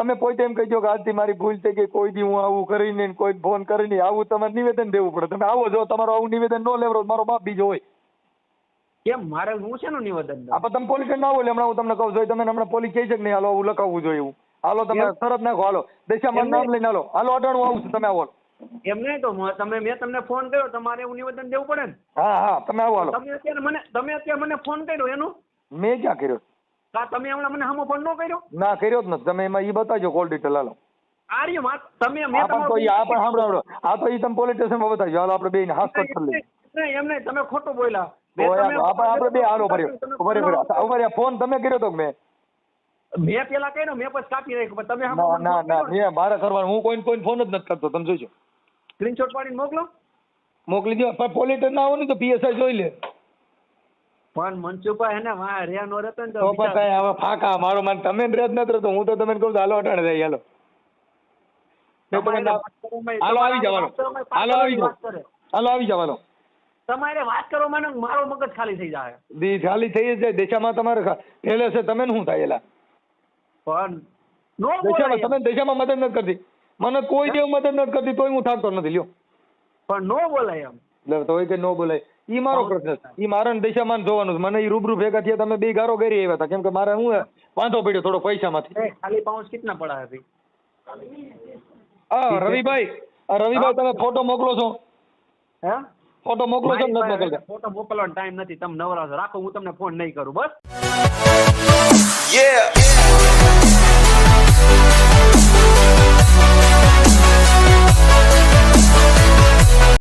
[SPEAKER 1] તમે પોતે એમ કહીજો કે આજથી મારી ભૂલ થઈ ગઈ, કોઈ દી હું આવું કરીને કોઈ ફોન કરીને આવું તમારે નિવેદન દેવું પડે. તમે આવો જો તમારું આવું નિવેદન ન લેવડો મારો બાપ બીજો હોય.
[SPEAKER 2] કેમ મારે હું છે નું નિવેદન?
[SPEAKER 1] આપણે તમે પોલીસ ના આવો હમણાં હું તમને કહું છું, તમે હમણાં પોલીસ કહી છે કે નહીં હાલો આવું લખાવવું જોઈએ એવું. હાલો તમે તરત નાખો. હાલો દશામાન નામ લઈને હાલો. હાલો અટાણું આવું છું, તમે આવો.
[SPEAKER 2] એમ નહીં તો મેં તમને ફોન કર્યો, તમારે એવું નિવેદન દેવું પડે ને.
[SPEAKER 1] હા તમે આવો હાલો.
[SPEAKER 2] તમે અત્યારે મને ફોન કર્યો એનું
[SPEAKER 1] મેં ક્યાં કર્યો?
[SPEAKER 2] તમે હમણાં મને હમો ફોન ન કર્યો?
[SPEAKER 1] ના કર્યો જ નથી. તમે એમાં ઈ બતાવજો કોલ ડિટેલ હાલો.
[SPEAKER 2] આર્ય માં તમે
[SPEAKER 1] આ પણ તો ઈ આ પણ સાંભળો આ તો ઈ તમે પોલીસ સ્ટેશનમાં બતાવજો હાલો. આપણે બેને હાસ્કટ કરી લઈએ.
[SPEAKER 2] એમ નહીં, તમે ખોટું બોલ્યા.
[SPEAKER 1] આપણે બે હાલો ફરી ફોન તમે કર્યો તો મેં
[SPEAKER 2] પેલા કર્યો, મેં પછી કાપી રાખ્યો. તમે
[SPEAKER 1] ના મેં મારે કરવાનું. હું કોઈ ફોન જ નથી કરતો. તમે જોઈજો.
[SPEAKER 2] સ્ક્રીનશોટ પાડીને મોકલો.
[SPEAKER 1] મોકલી દો. પણ પોલીસ સ્ટેશન ના આવો ને તો પીએસઆઈ જોઈ લે.
[SPEAKER 2] પણ મનસુખભાઈ એને વાહ રે નો રહેતો ને
[SPEAKER 1] તો પણ કાંઈ હવે ફાકા મારો માન તમે જ રહેત નથી રહેતો. હું તો તમે કહું હાલો અટાણે જાય હાલો. હાલો આવી જાવ હાલો આવી જાવ હાલો.
[SPEAKER 2] તમારે વાત કરવામાં મારો મગજ ખાલી થઈ જાય.
[SPEAKER 1] દી ખાલી થઈ જ જાય. દેશામાં તમારે પહેલે છે તમે શું થાય એલા?
[SPEAKER 2] પણ નો
[SPEAKER 1] દેશામાં તમે દેશામાં મદદ નથી કરતી. મને કોઈ દેવ મદદ નથી કરતી તોય હું થાકતો નથી લ્યો.
[SPEAKER 2] પણ નો બોલાય એમ.
[SPEAKER 1] એટલે તોય કે નો બોલાય ઈ મારો પ્રશ્ન છે. ઈ મારે દેશામાં જોવાનું છે. મને ઈ રૂબરૂ ભેગા થયા તમે બે ગારો કરી આવ્યા હતા. કેમ કે મારે હું વાંધો પડ્યો થોડો પૈસામાંથી.
[SPEAKER 2] ખાલી પાઉન્સ કેટલા પડા હતી?
[SPEAKER 1] હા રવિભાઈ તમે ફોટો મોકલો છો?
[SPEAKER 2] હે
[SPEAKER 1] ફોટો મોકલો છો? નથી મોકલતા?
[SPEAKER 2] ફોટો મોકલવાનો ટાઈમ નથી. તમે નવરા છો રાખો, હું તમને ફોન નહીં કરું બસ.
[SPEAKER 3] Yeah.